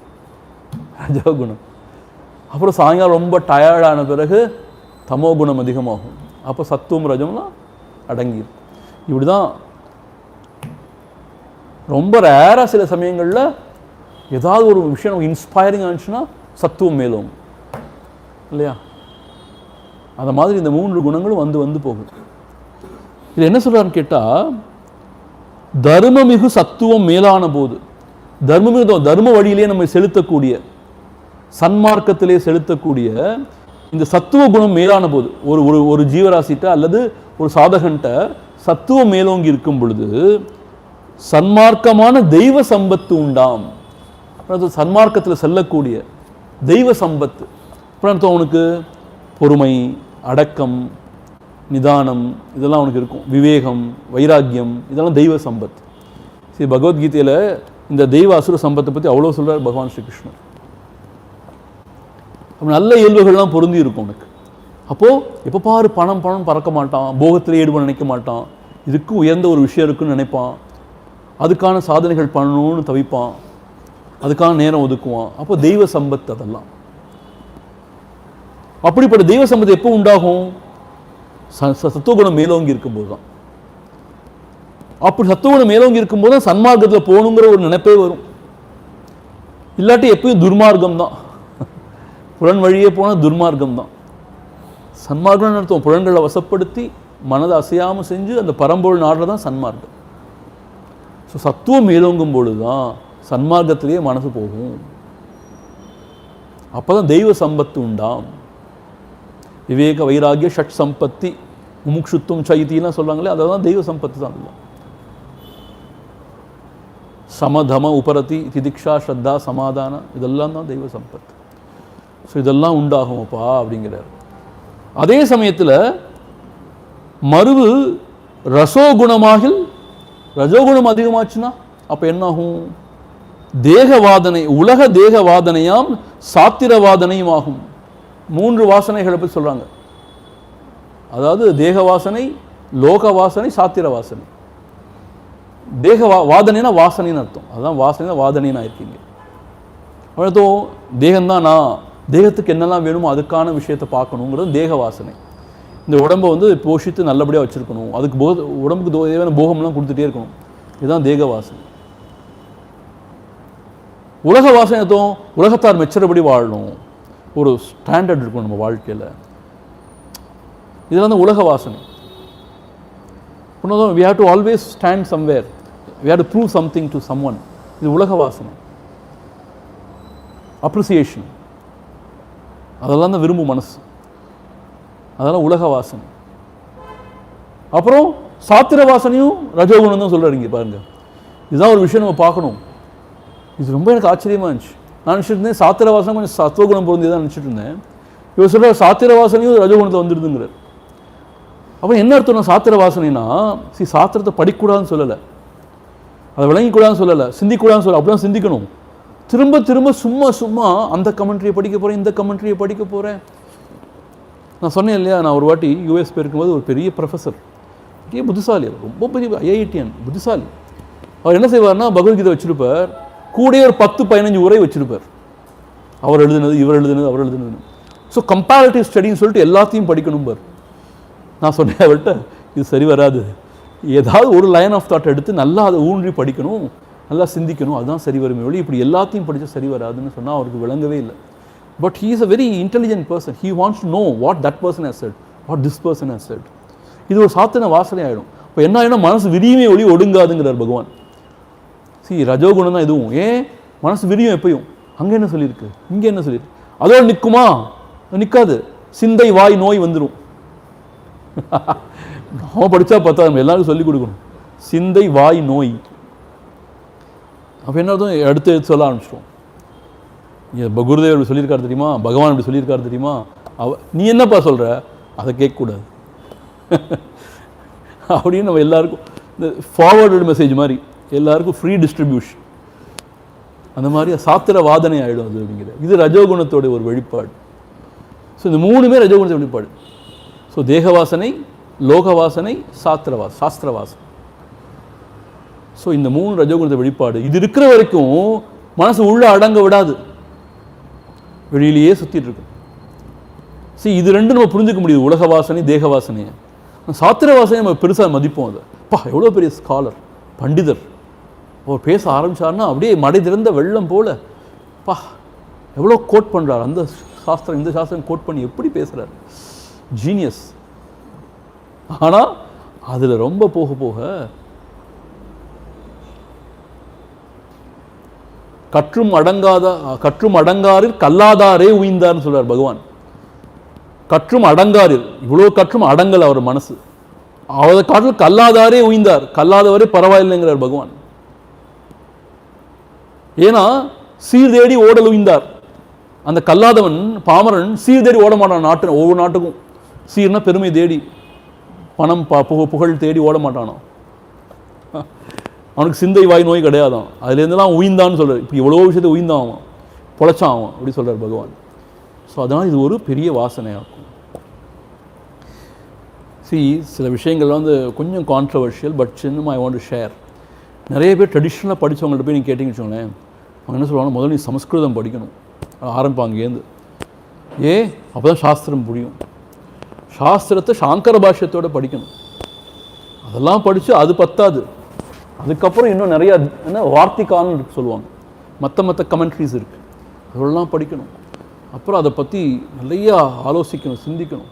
ரஜோகுணம். அப்புறம் சாயங்காலம் ரொம்ப டயர்டான பிறகு தமோ குணம் அதிகமாகும். அப்போ சத்துவம் ரஜம்லாம் அடங்கி இருக்கும். இப்படி தான் ரொம்ப ரேராக சில சமயங்களில் ஏதாவது ஒரு விஷயம் இன்ஸ்பைரிங் ஆச்சுன்னா சத்துவம் மேலும் இல்லையா. அந்த மாதிரி இந்த மூன்று குணங்களும் வந்து போகுது. இது என்ன சொல்றாருன்னு கேட்டால், தர்மமிகு சத்துவம் மேலான போது, தர்ம வழியிலே நம்ம செலுத்தக்கூடிய, சன்மார்க்கத்திலே செலுத்தக்கூடிய இந்த சத்துவ குணம் மேலான போது, ஒரு ஜீவராசிட்ட அல்லது ஒரு சாதகன்ட்ட சத்துவம் மேலோங்கி இருக்கும் பொழுது சன்மார்க்கமான தெய்வ சம்பத்து உண்டாம். சன்மார்க்கத்தில் செல்லக்கூடிய தெய்வ சம்பத்து. அவனுக்கு பொறுமை, அடக்கம், நிதானம் இதெல்லாம் அவனுக்கு இருக்கும். விவேகம், வைராக்கியம் இதெல்லாம் தெய்வ சம்பத். சரி, பகவத்கீதையில் இந்த தெய்வ அசுர சம்பத்தை பற்றி அவ்வளோ சொல்கிறார் பகவான் ஸ்ரீகிருஷ்ணர். நல்ல இயல்புகள்லாம் பொருந்தி இருக்கும் உனக்கு. அப்போது எப்போ பாரு பணம் பறக்க மாட்டான், போகத்திலே ஈடுபட நினைக்க மாட்டான், இதுக்கும் உயர்ந்த ஒரு விஷயம் இருக்குன்னு நினைப்பான், அதுக்கான சாதனைகள் பண்ணணும்னு தவிப்பான், அதுக்கான நேரம் ஒதுக்குவான். அப்போ தெய்வ சம்பத் அதெல்லாம். அப்படிப்பட்ட தெய்வ சம்பத்து எப்போ உண்டாகும்? சத்துவகுணம் மேலோங்கி இருக்கும்போது தான். அப்படி சத்துவகுணம் மேலோங்கி இருக்கும்போது தான் சன்மார்க்கத்தில் போகணுங்கிற ஒரு நினைப்பே வரும். இல்லாட்டி எப்பயும் துர்மார்க்கம் தான். புலன் வழியே போனால் துர்மார்க்கம் தான். சன்மார்க்கம் அர்த்தம் புலன்களை வசப்படுத்தி மனதை அசையாமல் செஞ்சு அந்த பரம்பொருள் நாடுறது தான் சன்மார்க்கம். ஸோ சத்துவம் மேலோங்கும் பொழுது தான் சன்மார்க்கத்திலேயே மனசு போகும். அப்போ தான் தெய்வ சம்பத்து உண்டாம். விவேக, வைராகிய, ஷட் சம்பத்தி, முமுக்ஷுத்துவம், சைத்திலாம் சொல்கிறாங்களே, அதெல்லாம் தெய்வ சம்பத்து தான். சமதம உபரதி, திதிக்ஷா, ஸ்ரத்தா, சமாதான இதெல்லாம் தான் தெய்வ சம்பத்து. ஸோ இதெல்லாம் உண்டாகும்ப்பா அப்படிங்கிறார். அதே சமயத்தில் மருவு ரசோகுணமாகில், ரஜோகுணம் அதிகமாச்சுன்னா அப்போ என்னாகும்? தேகவாதனை, உலக தேகவாதனையாம் சாத்திரவாதனையும் ஆகும். மூன்று வாசனைகளை பற்றி சொல்கிறாங்க. அதாவது தேக வாசனை, லோக வாசனை, சாத்திர வாசனை. வாதனைனா வாசனைன்னு அர்த்தம். அதுதான் வாசனை வாதனைன்னு ஆயிருக்கீங்க. அவ்வளோதும் தேகம்தான் நான், தேகத்துக்கு என்னெல்லாம் வேணுமோ அதுக்கான விஷயத்தை பார்க்கணுங்கிறது தேக வாசனை. இந்த உடம்பை வந்து போஷித்து நல்லபடியாக வச்சுருக்கணும், அதுக்கு உடம்புக்கு தேவையான போகம்லாம் கொடுத்துட்டே இருக்கணும், இதுதான் தேக வாசனை. உலக வாசனையத்தும் உலகத்தார் மெச்சரபடி வாழணும், ஒரு ஸ்டாண்டர்ட் இருக்கணும் நம்ம வாழ்க்கையில், இதெல்லாம் தான் உலக வாசனை. we have to always stand somewhere, we have to prove something to someone. இது உலக வாசனை. அப்ரிசியேஷன், அதெல்லாம் தான் விரும்பும் மனசு, அதெல்லாம் உலக வாசனை. அப்புறம் சாத்திர வாசனையும் ரஜோகுணம் தான் சொல்கிறாங்க பாருங்க. இதுதான் ஒரு விஷயம் நம்ம பார்க்கணும். இது ரொம்ப எனக்கு ஆச்சரியமாக இருந்துச்சு. நான் நினச்சிட்டு இருந்தேன் சாத்திர வாசனை கொஞ்சம் சத்துவகுணம் பொருந்தியதான் நினச்சிட்டு இருந்தேன். இவர் சொல்கிற சாத்திர வாசனையும் ரஜோகுணத்தை வந்துடுதுங்கிறார். அப்போ என்ன அர்த்தம்? சாத்திர வாசனைனா சாத்திரத்தை படிக்கக்கூடாதுன்னு சொல்லலை, அதை விளங்கிக்கூடாதுன்னு சொல்லலை, சிந்திக்கூடாதுன்னு சொல்லலை. அப்படிலாம் சிந்திக்கணும். திரும்ப திரும்ப சும்மா சும்மா அந்த கமெண்ட்ரியை படிக்க போகிறேன், இந்த கமெண்ட்ரியை படிக்க போகிறேன். நான் சொன்னேன் இல்லையா, நான் ஒரு வாட்டி யூஎஸ் போயிருக்கும்போது ஒரு பெரிய ப்ரொஃபஸர், பெரிய புத்திசாலி, ரொம்ப பெரிய ஐஐடியன் புத்திசாலி. அவர் என்ன செய்வார்னா பகவத்கீதை வச்சுருப்பார், கூடயே ஒரு 10-15 உரை வச்சுருப்பார். அவர் எழுதுனது, இவர் எழுதுனது, அவர் எழுதுனது. ஸோ கம்பேரிட்டிவ் ஸ்டடின்னு சொல்லிட்டு எல்லாத்தையும் படிக்கணும் பார். நான் சொன்னேன் அவர்கிட்ட, இது சரி வராது, ஏதாவது ஒரு லைன் ஆஃப் தாட் எடுத்து நல்லா அதை ஊன்றி படிக்கணும், நல்லா சிந்திக்கணும், அதுதான் சரி வருமே ஒழி இப்படி எல்லாத்தையும் படித்தா சரி வராதுன்னு சொன்னால் அவருக்கு விளங்கவே இல்லை. But he is a very intelligent person. He wants to know what that person has set, what this person has set. இது ஒரு சாத்தின வாசனை ஆகிடும். இப்போ என்ன ஆகிடும், மனசு விரியுமே ஒளி ஒடுங்காதுங்கிறார் பகவான். ரஜோகுணம் தான் இதுவும். ஏன் மனசு விரியும் எப்பயும், அங்கே என்ன சொல்லியிருக்கு, இங்கே என்ன சொல்லியிருக்கு, அதோடு நிற்குமா? நிற்காது. சிந்தை வாய் நோய் வந்துடும். நம்ம படித்தா பார்த்தா நம்ம எல்லாருக்கும் சொல்லிக் கொடுக்கணும். சிந்தை வாய் நோய். அப்போ என்ன எடுத்து சொல்ல ஆரம்பிச்சிட்டோம். குருதேவர் இப்படி சொல்லியிருக்காரு தெரியுமா, பகவான் இப்படி சொல்லியிருக்காரு தெரியுமா, நீ என்னப்பா சொல்கிற, அதை கேட்கக்கூடாது அப்படின்னு நம்ம எல்லாருக்கும் இந்த ஃபார்வர்டு மெசேஜ் மாதிரி எல்லாருக்கும் ஃப்ரீ டிஸ்ட்ரிபியூஷன், அந்த மாதிரி சாத்திர வாதனை ஆகிடும் அது அப்படிங்கிறது. இது ரஜோகுணத்தோட ஒரு வெளிப்பாடு. ஸோ இந்த மூணுமே ரஜோகுணத்தை வெளிப்பாடு. ஸோ தேக வாசனை, லோக வாசனை, சாஸ்திர வாசனை. ஸோ இந்த 3 ரஜோகுணத்தை வெளிப்பாடு. இது இருக்கிற வரைக்கும் மனசு உள்ள அடங்க விடாது, வெளியிலேயே சுற்றிட்டு இருக்கும். இது ரெண்டும் நம்ம புரிஞ்சுக்க முடியுது, உலக வாசனை, தேக வாசனையை. சாத்திர வாசனை நம்ம பெருசாக மதிப்போம். அதை பா எவ்வளோ பெரிய ஸ்காலர், பண்டிதர், அவர் பேச ஆரம்பித்தார்னா அப்படியே மடை திறந்த வெள்ளம் போல, பா எவ்வளோ கோட் பண்ணுறார், அந்த சாஸ்திரம் இந்த சாஸ்திரம் கோட் பண்ணி எப்படி பேசுகிறார், ஜீனியஸ். ஆனால் அதில் ரொம்ப போக போக கற்றும் அடங்காரில் கல்லாதாரே உயிர்ந்தார்னு சொல்றார் பகவான். கற்றும் அடங்காரில், இவ்வளோ கற்றும் அடங்கல் அவர் மனசு, அவரை காட்டில் கல்லாதாரே உயிர்ந்தார், கல்லாதவரே பரவாயில்லைங்கிறார் பகவான். ஏன்னா சீர்தேடி ஓடல் உயிர்ந்தார். அந்த கல்லாதவன் பாமரன் சீர்தேடி ஓட மாட்டான். ஒவ்வொரு நாட்டுக்கும் சீர்னா பெருமை தேடி, பணம் புகழ் தேடி ஓட மாட்டானோ. அவனுக்கு சிந்தை வாய் நோய் கிடையாதான். அதுலேருந்துலாம் உயிர்ந்தான்னு சொல்கிறார். இப்போ இவ்வளோ விஷயத்தை உயிர்ந்தான் அவன், பொழைச்சான் அவன், அப்படி சொல்கிறார் பகவான். ஸோ அதனால் இது ஒரு பெரிய வாசனையாகும். சில விஷயங்கள் வந்து கொஞ்சம் கான்ட்ரவர்ஷியல், பட் சின்ன ஐ வாண்ட் டு ஷேர். நிறைய பேர் ட்ரெடிஷ்னலாக படித்தவங்கள்ட்ட போய் நீங்கள் கேட்டிங்கன்னு வச்சுக்கோங்களேன், அவங்க என்ன சொல்லுவாங்க, முதல்ல நீ சமஸ்கிருதம் படிக்கணும் ஆரம்பிப்பாங்க ஏந்து. அப்போ தான் சாஸ்திரம் புரியும். சாஸ்திரத்தை சாங்கர பாஷ்யத்தோடு படிக்கணும். அதெல்லாம் படித்து அது பத்தாது, அதுக்கப்புறம் இன்னும் நிறையா என்ன வார்த்திகான்னு சொல்லுவாங்க, மற்ற கமெண்ட்ரிஸ் இருக்குது, அதெல்லாம் படிக்கணும். அப்புறம் அதை பற்றி நிறையா ஆலோசிக்கணும், சிந்திக்கணும்.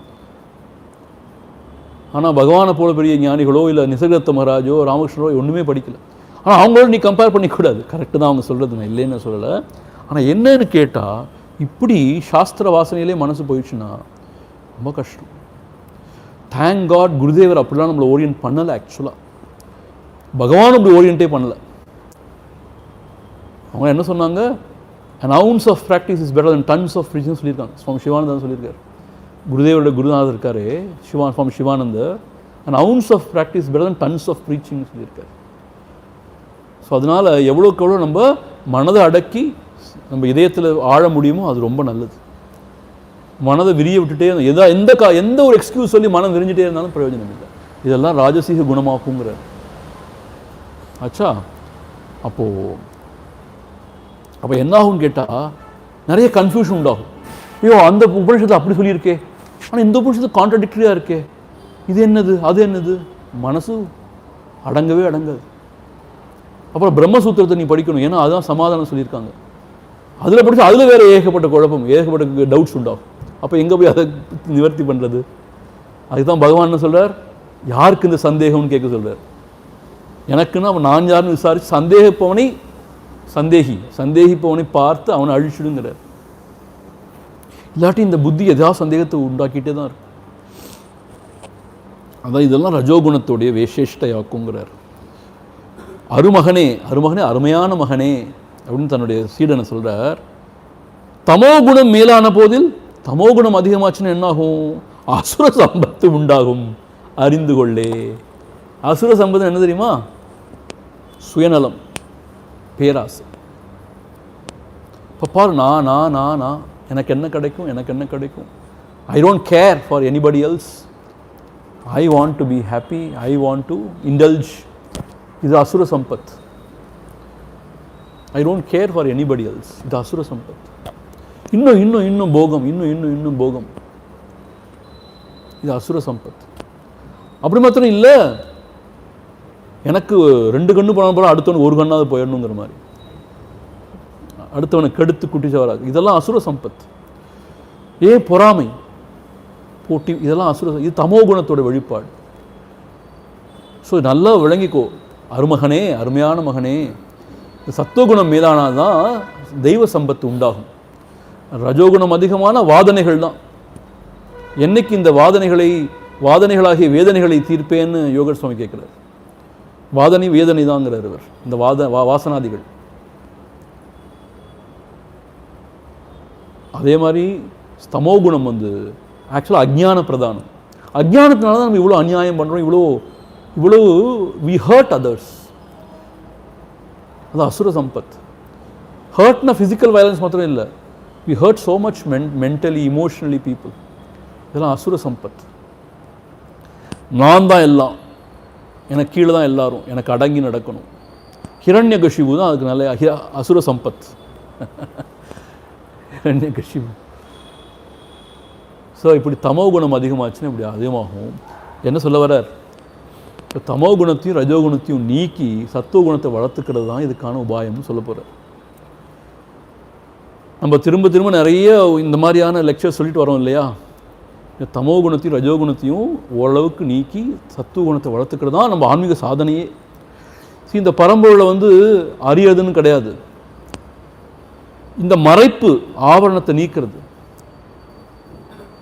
ஆனால் பகவானை போல பெரிய ஞானிகளோ இல்லை நிசர்கதத்த மகாராஜோ ராமகிருஷ்ணரோ ஒன்றுமே படிக்கலை. ஆனால் அவங்களோட நீ கம்பேர் பண்ணிக்கூடாது, கரெக்டு தான் அவங்க சொல்கிறது, நான் இல்லைன்னு சொல்லலை. ஆனால் என்னன்னு கேட்டால், இப்படி சாஸ்திர வாசனையிலே மனசு போயிடுச்சுன்னா ரொம்ப கஷ்டம். தேங்க் காட் குருதேவர் அப்படிலாம் நம்மளை ஓரியன்ட் பண்ணலை. ஆக்சுவலாக பகவான் அப்படி ஓரியன்ட்டே பண்ணலை. அவங்க என்ன சொன்னாங்க, an ounce of practice is better than tons of preaching சொல்லியிருக்காங்க. சுவாமி சிவானந்தன் சொல்லியிருக்காரு. குருதேவரோட குருநாதர் இருக்காரு சுவாமி Sivanandar. an ounce of practice is better than tons of preaching சொல்லியிருக்காரு. ஸோ அதனால் எவ்வளோக்கு எவ்வளோ நம்ம மனதை அடக்கி நம்ம இதயத்தில் ஆழ முடியுமோ அது ரொம்ப நல்லது. மனதை விரிய விட்டுட்டே எந்த ஒரு எக்ஸ்கியூஸ் சொல்லி மனம் விரிஞ்சிட்டே இருந்தாலும் பிரயோஜனம் இல்லை. இதெல்லாம் ராஜசீக குணமாக்குங்கிற ஆச்சா. அப்போ என்ன ஆகும்னு கேட்டால் நிறைய கன்ஃபியூஷன் உண்டாகும். ஐயோ அந்த உபனிஷத்தை அப்படி சொல்லியிருக்கே, ஆனால் இந்த உபனிஷத்து கான்ட்ரடிக்டரியாக இருக்கே, இது என்னது அது என்னது, மனசு அடங்கவே அடங்காது. அப்புறம் பிரம்மசூத்திரத்தை நீ படிக்கணும், ஏன்னா அதுதான் சமாதானம் சொல்லியிருக்காங்க. அதில் படித்து அதில் வேறு ஏகப்பட்ட குழப்பம், ஏகப்பட்ட டவுட்ஸ் உண்டாகும். அப்போ எங்கே போய் அதை நிவர்த்தி பண்ணுறது? அதுதான் பகவான் என்ன சொல்கிறார், யாருக்கு இந்த சந்தேகம்னு கேட்க சொல்கிறார். எனக்குன்னு அவன் நான் யாருன்னு விசாரித்து சந்தேகிப்பவனை பார்த்து அவனை அழிச்சிடுங்கிறார். இல்லாட்டி இந்த புத்தி எதாவது சந்தேகத்தை உண்டாக்கிட்டே தான் இருக்கும். அதான் இதெல்லாம் ரஜோகுணத்துடைய விசேஷ்டையாக்குங்கிறார். அருமகனே அருமையான மகனே அப்படின்னு தன்னுடைய சீடனை சொல்கிறார். தமோகுணம் மேலான போதில், தமோகுணம் அதிகமாச்சுன்னா என்னாகும், அசுர சம்பத்து உண்டாகும், அறிந்து கொள்ளே. அசுர சம்பத்து என்ன தெரியுமா? சுயநலம், பேராசை. இப்போ பாரு, நான் எனக்கு என்ன கிடைக்கும், I don't care for anybody else, I want to be happy, I want to indulge. இது அசுர Sampath. I don't care for anybody else, இது அசுர சம்பத். இன்னும் போகம், இன்னும் போகம், இது அசுர சம்பத். அப்படி மாத்திரம் இல்லை, எனக்கு 2 கண்ணு போன அடுத்தவனுக்கு 1 கண்ணாவது போயிடணுங்கிற மாதிரி, அடுத்தவனை கெடுத்து குட்டிச்சவராக, இதெல்லாம் அசுர சம்பத். பொறாமை, போட்டி, இதெல்லாம் அசுர, இது தமோ குணத்தோட வெளிப்பாடு. ஸோ நல்லா விளங்கிக்கோ அருமகனே, அருமையான மகனே. சத்துவகுணம் மீதானாதான் தெய்வ சம்பத்து உண்டாகும். ரஜோகுணம் அதிகமான வாதனைகள் தான். என்னைக்கு இந்த வாதனைகளாகிய வேதனைகளை தீர்ப்பேன்னு யோகர் சுவாமி கேட்கிறார். வாதனை வேதனை தாங்கிறார் இவர். இந்த வாசனாதிகள் அதே மாதிரி ஸ்தமோகுணம் ஆக்சுவலாக அஜ்ஞான பிரதானம். அஜ்ஞானத்தினால தான் நம்ம இவ்வளோ அநியாயம் பண்ணுறோம், இவ்வளோ வி ஹர்ட் அதர்ஸ். அது அசுர சம்பத். ஹர்ட்னா ஃபிசிக்கல் வயலன்ஸ் மாத்திரம் இல்லை, we hurt so much mentally, emotionally people. இதெல்லாம் அசுர சம்பத். நான் தான் எல்லாம், எனக்கு கீழே தான் எல்லாரும், எனக்கு அடங்கி நடக்கணும். ஹிரண்யகஷிபு தான் அதுக்கு நல்ல அசுர சம்பத். ஹிரண்யகஷிபு. ஸோ இப்படி தமோ குணம் அதிகமாச்சுன்னா இப்படி அதிகமாகும். என்ன சொல்ல வர்றார்? தமோ குணத்தையும் ரஜோகுணத்தையும் நீக்கி சத்துவகுணத்தை வளர்த்துக்கிறது தான் இதுக்கான உபாயம்னு சொல்ல போகிறார். நம்ம திரும்ப நிறைய இந்த மாதிரியான லெக்சர் சொல்லிட்டு வரோம் இல்லையா? தமோ குணத்தையும் ரஜோகுணத்தையும் ஓரளவுக்கு நீக்கி சத்துவகுணத்தை வளர்த்துக்கிறது தான் நம்ம ஆன்மீக சாதனையே. இந்த பரம்பொருளை அறியறதுன்னு கிடையாது, இந்த மறைப்பு ஆவரணத்தை நீக்கிறது.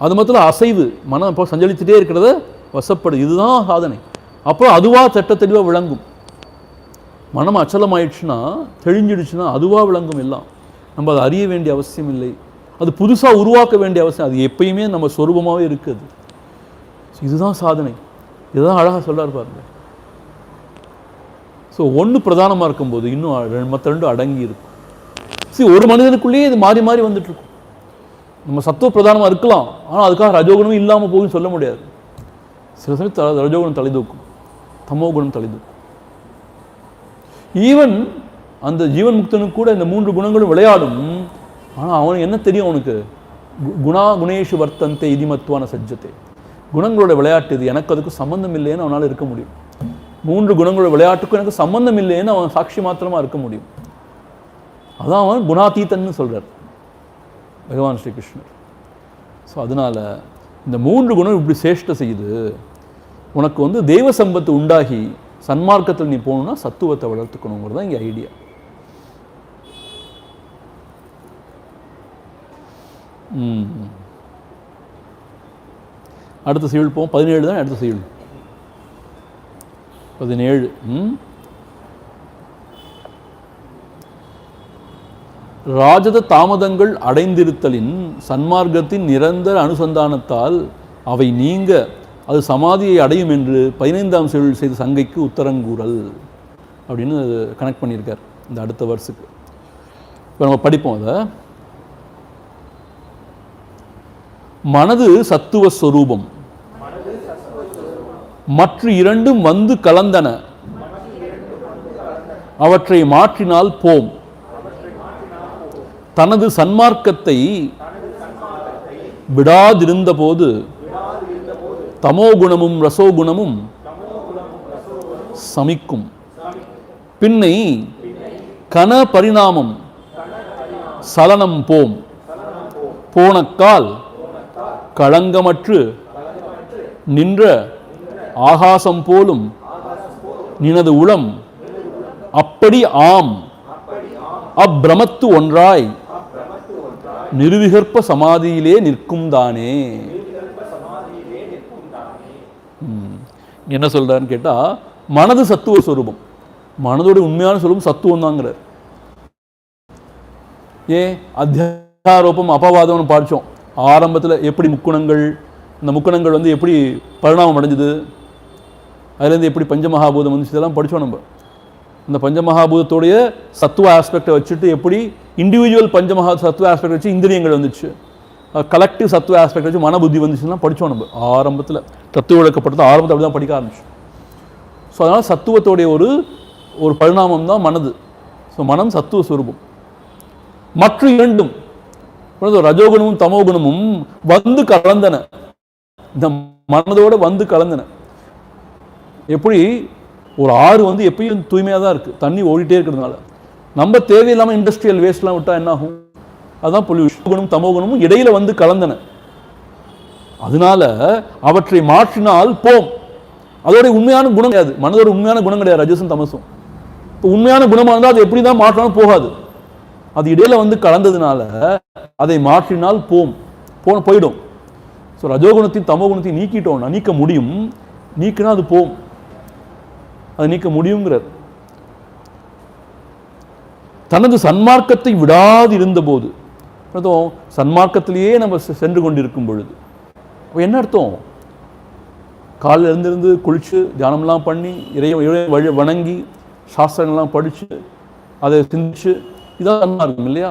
அது மாத்திரம் அசைவு, மனம் இப்போ சஞ்சலிச்சுட்டே இருக்கிறத வசப்படு, இதுதான் சாதனை. அப்புறம் அதுவாக சட்ட தெளிவாக விளங்கும். மனம் அச்சலமாயிடுச்சுன்னா, தெளிஞ்சிடுச்சுன்னா அதுவாக விளங்கும் எல்லாம். நம்ம அதை அறிய வேண்டிய அவசியம் இல்லை, அது புதுசாக உருவாக்க வேண்டிய அவசியம். அது எப்பயுமே நம்ம சொரூபமாகவே இருக்குது. இதுதான் சாதனை. இதுதான் அழகாக சொல்கிறார் பாருங்க. ஸோ ஒன்று பிரதானமாக இருக்கும்போது இன்னும் மற்ற 2 அடங்கி இருக்கும். ஒரு மனிதனுக்குள்ளேயே இது மாறி மாறி வந்துட்டுருக்கும். நம்ம சத்துவ பிரதானமாக இருக்கலாம், ஆனால் அதுக்காக ரஜோகுணமும் இல்லாமல் போகுன்னு சொல்ல முடியாது. சில சமயம் ரஜோகுணம் தலைதூக்கும், தமோ குணம் தலைதூக்கும். ஈவன் அந்த ஜீவன் முக்தனுக்கு கூட இந்த 3 குணங்களும் விளையாடும். ஆனால் அவனுக்கு என்ன தெரியும்? அவனுக்கு குணேஷு வர்த்தந்தே இதிமத்துவான சஜ்ஜத்தை, குணங்களோட விளையாட்டு இது, எனக்கு அதுக்கு சம்பந்தம் இல்லைன்னு அவனால் இருக்க முடியும். 3 குணங்களோட விளையாட்டுக்கும் எனக்கு சம்பந்தம் இல்லைன்னு அவன் சாட்சி மாத்திரமாக இருக்க முடியும். அதான் அவன் குணாதீதன்னு சொல்கிறார் பகவான் ஸ்ரீகிருஷ்ணர். ஸோ அதனால் இந்த 3 குணம் இப்படி சேஷ்ட செய்யுது. உனக்கு தெய்வ சம்பத்து உண்டாகி சன்மார்க்கத்தில் நீ போகணுன்னா சத்துவத்தை வளர்த்துக்கணுங்கிறது தான் இங்கே ஐடியா. அடுத்த செய்யுள் போவோம். 17 தான் அடுத்த செய்யுள். 17. ராஜத தாமதங்கள் அடைந்திருத்தலின் சன்மார்க்கத்தின் நிரந்தர அனுசந்தானத்தால் அவை நீங்க அது சமாதியை அடையும் என்று 15ஆம் செய்யுள் செய்த சங்கைக்கு உத்தரங்கூறல் அப்படின்னு கனெக்ட் பண்ணியிருக்கார் இந்த அடுத்த வருஷத்துக்கு. இப்போ நம்ம படிப்போம். அதை மனது சத்துவ ஸ்வரூபம், மற்ற இரண்டும் வந்து கலந்தன, அவற்றை மாற்றினால் போம். தனது சன்மார்க்கத்தை விடாதிருந்த போது தமோகுணமும் ரசோகுணமும் சமிக்கும். பின்னை கன பரிணாமம் சலனம் போம். போனக்கால் களங்கமற்று நின்ற ஆகாசம் போலும் நினது உளம் அப்படி ஆம் அப்பிரமத்து ஒன்றாய் நிருவிகற்ப சமாதியிலே நிற்கும் தானே. என்ன சொல்றான்னு கேட்டா, மனது சத்துவ ஸ்வரூபம், மனதோட உண்மையான சொல்லும் சத்துவம் தாங்கிறார். அத்தியாரோபம் அபவாதம்னு படித்தோம். ஆரம்பத்தில் எப்படி முக்குணங்கள், இந்த முக்குணங்கள் வந்து எப்படி பரிணாமம் அடைஞ்சது, அதுலேருந்து எப்படி பஞ்சமகாபூதம் வந்துச்சு, இதெல்லாம் படித்தோம். நம்ம இந்த பஞ்சமகாபூதத்தோடைய சத்துவ ஆஸ்பெக்டை வச்சுட்டு எப்படி இண்டிவிஜுவல் சத்துவ ஆஸ்பெக்ட் வச்சு இந்திரியங்கள் வந்துச்சு, கலெக்டிவ் சத்துவ ஆஸ்பெக்ட் வச்சு மன புத்தி வந்துச்சுன்னா படித்தோம். நம்ம ஆரம்பத்தில் தத்துவ விளக்கப்பட்டது ஆரம்பத்தில் அப்படி தான் படிக்க ஆரம்பிச்சோம். ஸோ அதனால் சத்துவத்தோடைய ஒரு பரிணாமம் தான் மனது. ஸோ மனம் சத்துவ ஸ்வரூபம். மற்ற இரண்டும் ரஜோகுணமும் தமோகுணமும் வந்து கலந்தன, இந்த மனதோடு வந்து கலந்தன. எப்படி ஒரு ஆறு வந்து எப்பயும் தூய்மையாக தான் இருக்குது, தண்ணி ஓடிட்டே இருக்கிறதுனால. நம்ம தேவையில்லாமல் இண்டஸ்ட்ரியல் வேஸ்ட்லாம் விட்டால் என்ன ஆகும்? அதுதான் பொல்யூஷன். குணமும் தமோகுணமும் இடையில வந்து கலந்தன, அதனால அவற்றை மாற்றினால் போம். அதோட உண்மையான குணம் கிடையாது, மனதோட உண்மையான குணம் கிடையாது ரஜசும் தமசும். இப்போ உண்மையான குணமாக இருந்தால் அது எப்படி தான் மாற்றினாலும் போகாது, அது இடையில வந்து கலந்ததுனால அதை மாற்றினால் போயிடும். ஸோ ரஜோகுணத்தையும் தமோகுணத்தையும் நீக்கிட்டோம்னா, நீக்க முடியும், நீக்கினா அது போம், அதை நீக்க முடியுங்கிறார். தனது சன்மார்க்கத்தை விடாது இருந்த போது, சன்மார்க்கத்திலேயே நம்ம சென்று கொண்டிருக்கும் பொழுது, அப்போ என்ன அர்த்தம்? காலில் இருந்திருந்து குளிச்சு தியானம்லாம் பண்ணி இறைவனை வணங்கி சாஸ்திரங்கள்லாம் படித்து அதை சிந்திச்சு, இதான் சன்மார்க்கம் இல்லையா?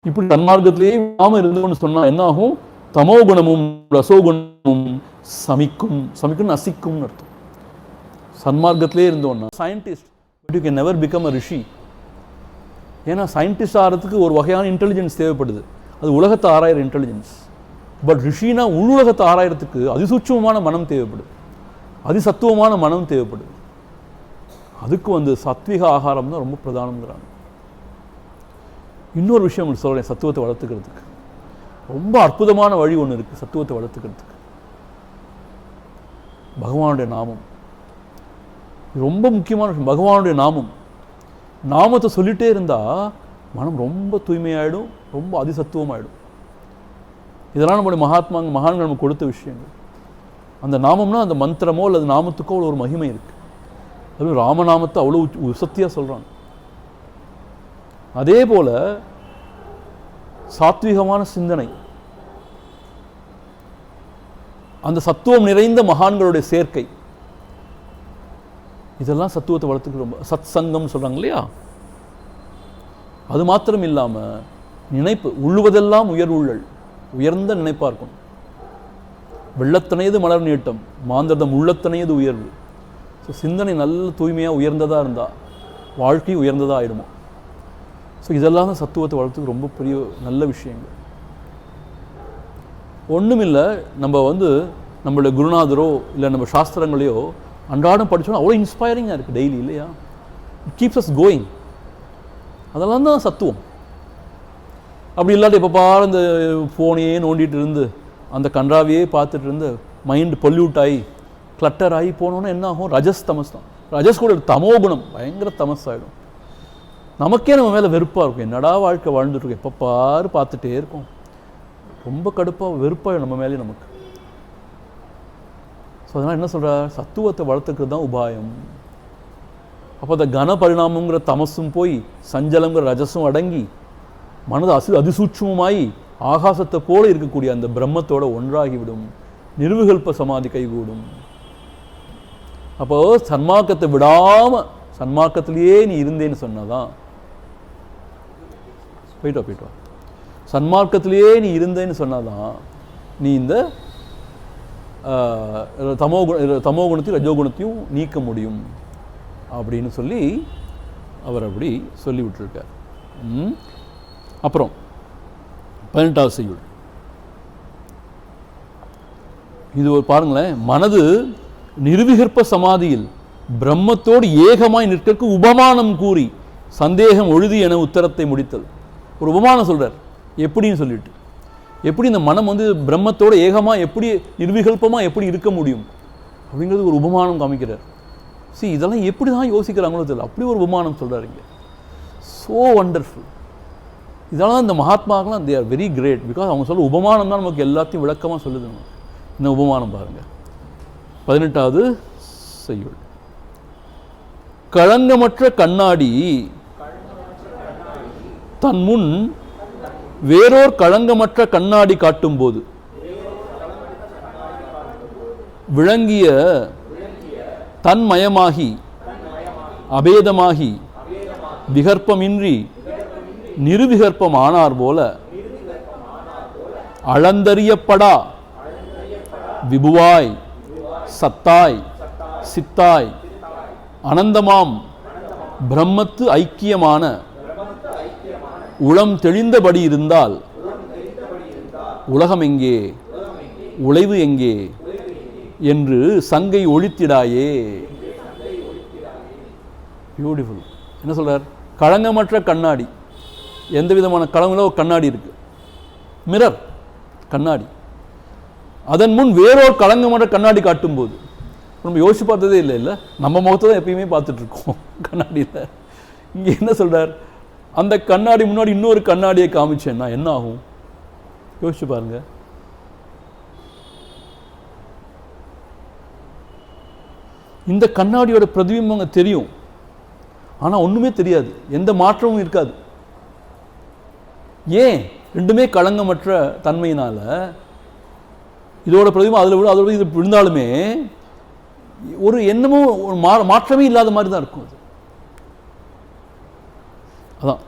இப்படி சன்மார்க்கத்திலேயே நாம இருந்தோம்னு சொன்னா என்ன ஆகும்? தமோகுணமும் ரசோகுணமும் சமிக்கும் நசிக்கும்னு அர்த்தம். சன்மார்க்கத்திலே இருந்தோம்னா scientist, but you can never become a rishi. ஏன்னா சயின்டிஸ்ட் ஆகிறதுக்கு ஒரு வகையான இன்டெலிஜென்ஸ் தேவைப்படுது, அது உலகத்தை ஆராயிற இன்டெலிஜென்ஸ். பட் ரிஷினா உலகத்தை ஆராயறதுக்கு அதிசூட்சமான மனம் தேவைப்படுது, அதிசத்துவமான மனம் தேவைப்படுது. அதுக்கு வந்து சத்விக ஆகாரம் தான் ரொம்ப பிரதானங்கிறாங்க. இன்னொரு விஷயம் உங்களுக்கு சொல்கிறேன், சத்துவத்தை வளர்த்துக்கிறதுக்கு ரொம்ப அற்புதமான வழி ஒன்று இருக்குது. சத்துவத்தை வளர்த்துக்கிறதுக்கு பகவானுடைய நாமம் ரொம்ப முக்கியமான விஷயம். பகவானுடைய நாமத்தை சொல்லிட்டே இருந்தால் மனம் ரொம்ப தூய்மையாயிடும், ரொம்ப அதிசத்துவமாயிடும். இதெல்லாம் நம்முடைய மகான்கள் நமக்கு கொடுத்த விஷயங்கள். அந்த நாமம்னா அந்த மந்திரமோ அல்லது நாமத்துக்கோ அவ்வளோ ஒரு மகிமை இருக்குது. அது ராமநாமத்தை அவ்வளோ உசத்தியாக சொல்கிறாங்க. அதே போல சாத்விகமான சிந்தனை, அந்த சத்துவம் நிறைந்த மகான்களுடைய சேர்க்கை, இதெல்லாம் சத்துவத்தை வளர்த்துக்கு ரொம்ப. சத் சங்கம் சொல்றாங்க இல்லையா? அது மாத்திரம் இல்லாம நினைப்பு, உள்ளுவதெல்லாம் உயர்வுள்ளல், உயர்ந்த நினைப்பா இருக்கும். வெள்ளத்தனையது மலர் நீட்டம், மாந்தர்தம் உள்ளத்தனையது உயர்வு. ஸோ சிந்தனை நல்ல தூய்மையாக உயர்ந்ததாக இருந்தால் வாழ்க்கை உயர்ந்ததாக ஆகிடுமா. ஸோ இதெல்லாம் தான் சத்துவத்தை வளர்த்துக்கு ரொம்ப பெரிய நல்ல விஷயங்கள். ஒன்றும் இல்லை, நம்ம வந்து நம்மளுடைய குருநாதரோ இல்லை நம்ம சாஸ்திரங்களையோ அன்றாடம் படித்தோன்னா அவ்வளோ இன்ஸ்பைரிங்காக இருக்குது டெய்லி இல்லையா? It keeps as going. அதெல்லாம் தான் சத்துவம். அப்படி இல்லாட்டி இப்போ பாரு இந்த ஃபோனையே நோண்டிகிட்டு இருந்து அந்த கன்றாவையே பார்த்துட்டு இருந்து மைண்ட் பொல்யூட் ஆகி கிளட்டர் ஆகி போனோன்னா என்ன ஆகும்? ரஜஸ் தமஸ் தான். ரஜஸ் கூட தமோ குணம் பயங்கர தமஸ் ஆகிடும். நமக்கே நம்ம மேலே வெறுப்பாக இருக்கும். என்னடா வாழ்க்கை வாழ்ந்துட்டுருக்கோம், எப்போ பாரு பார்த்துட்டே இருக்கும், ரொம்ப கடுப்பாக வெறுப்பாக நம்ம மேலே நமக்கு. ஸோ அதனால் என்ன சொல்கிறார்? சத்துவத்தை வளர்த்துக்கிறது தான் உபாயம். அப்போ அந்த கன பரிணாமங்கிற தமசும் போய் சஞ்சலங்கிற ரஜஸும் அடங்கி மனது அதிசூட்சமாய் ஆகாசத்தை போல இருக்கக்கூடிய அந்த பிரம்மத்தோட ஒன்றாகிவிடும். நிர்விகல்ப சமாதி கைகூடும். அப்போ சன்மார்க்கத்தை விடாமல் சன்மார்க்கத்திலேயே நீ இருந்தேன்னு சொன்னதான் போயிட்டு வா. சன்மார்க்கத்திலேயே நீ இருந்தேன்னு சொன்னாதான் நீ இந்த தமோ குணத்தையும் ரஜோகுணத்தையும் நீக்க முடியும் அப்படின்னு சொல்லி அவர் அப்படி சொல்லி விட்டுருக்கார். அப்புறம் 18வது செய்யுள். இது ஒரு பாருங்களேன், மனது நிர்விகற்ப சமாதியில் பிரம்மத்தோடு ஏகமாய் நிற்க உபமானம் கூறி சந்தேகம் ஒழுதி என உத்தரத்தை முடித்தல். ஒரு உபமானம் சொல்றார் எப்படின்னு சொல்லிட்டு, எப்படி இந்த மனம் வந்து பிரம்மத்தோட ஏகமாக எப்படி நிர்விகல்பமாக எப்படி இருக்க முடியும் அப்படிங்கிறது ஒரு உபமானம் காமிக்கிறார். இதெல்லாம் எப்படி தான் யோசிக்கிறாங்களோ தெரியல, அப்படி ஒரு உபமானம் சொல்கிறார் இங்கே. So wonderful. இதெல்லாம் தான் இந்த மகாத்மாக்கெல்லாம் they are very great. Because அவங்க சொல்ல உபமானம் தான் நமக்கு எல்லாத்தையும் விளக்கமாக சொல்லுது. இந்த உபமானம் பாருங்கள், 18வது செய்யுள். களங்கமற்ற கண்ணாடி தன் முன் வேறோர் களங்கமற்ற கண்ணாடி காட்டும் போது விளங்கிய தன்மயமாகி அபேதமாகி விகற்பமின்றி நிருவிகற்பம் ஆனார் போல அளந்தறியப்படா விபுவாய் சத்தாய் சித்தாய் அனந்தமாம் பிரம்மத்து ஐக்கியமான உளம் தெளிந்தபடி இருந்தால் உலகம் எங்கே, உழைவு எங்கே என்று சங்கை ஒழித்திடாயே. பியூட்டிஃபுல். என்ன சொல்றார்? களங்கமற்ற கண்ணாடி, எந்த விதமான களங்களோ கண்ணாடி இருக்கு, மிரர் கண்ணாடி. அதன் முன் வேறொரு களங்கமற்ற கண்ணாடி காட்டும் போது நம்ம யோசிச்சு பார்த்ததே இல்லை. நம்ம முகத்தை தான் எப்பயுமே பார்த்துட்டு இருக்கோம் கண்ணாடியில். இங்கே என்ன சொல்றார்? அந்த கண்ணாடி முன்னாடி இன்னொரு கண்ணாடியை காமிச்சேன்னா என்ன ஆகும் யோசிச்சு பாருங்க. இந்த கண்ணாடியோட பிரதிபிம்பங்க தெரியும், ஆனா ஒண்ணுமே தெரியாது, எந்த மாற்றமும் இருக்காது. ஏன்? ரெண்டுமே களங்கமற்ற தன்மையினால இதோட பிரதிபிம்பம் அதில் விட அதோட இது விழுந்தாலுமே ஒரு எண்ணமும் மாற்றமே இல்லாத மாதிரி தான் இருக்கும். அதான்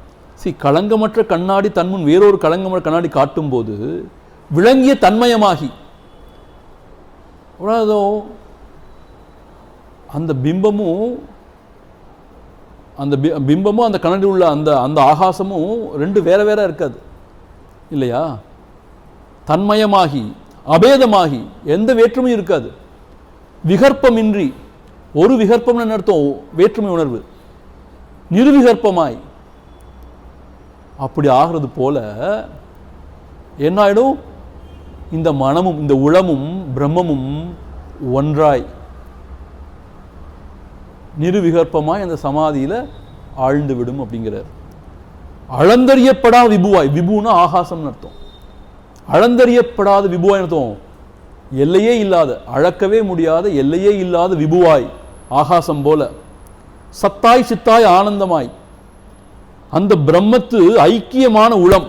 களங்கமற்ற கண்ணாடி தன்முன் வேறொரு களங்கமற்ற கண்ணாடி காட்டும் போது விளங்கிய தன்மயமாகி, அந்த பிம்பமும் அந்த கண்ணாடி உள்ள அந்த ஆகாசமும் ரெண்டு வேற வேற இருக்காது இல்லையா? தன்மயமாகி அபேதமாகி எந்த வேற்றுமையும் இருக்காது. விகற்பமின்றி, ஒரு விகற்பம் அர்த்தம் வேற்றுமை உணர்வு, நிர்விகற்பமாய் அப்படி ஆகிறது போல என்ன ஆயிடும்? இந்த மனமும் இந்த உளமும் பிரம்மமும் ஒன்றாய் நிர்விகற்பமாய் அந்த சமாதியில ஆழ்ந்து விடும் அப்படிங்கிறார். அளந்தறியப்படா விபுவாய், விபுனா ஆகாசம்னு அர்த்தம். அளந்தறியப்படாத விபுவாய் அர்த்தம் எல்லையே இல்லாத, அளக்கவே முடியாத எல்லையே இல்லாத விபுவாய் ஆகாசம் போல, சத்தாய் சித்தாய் ஆனந்தமாய் அந்த பிரம்மத்து ஐக்கியமான உளம்,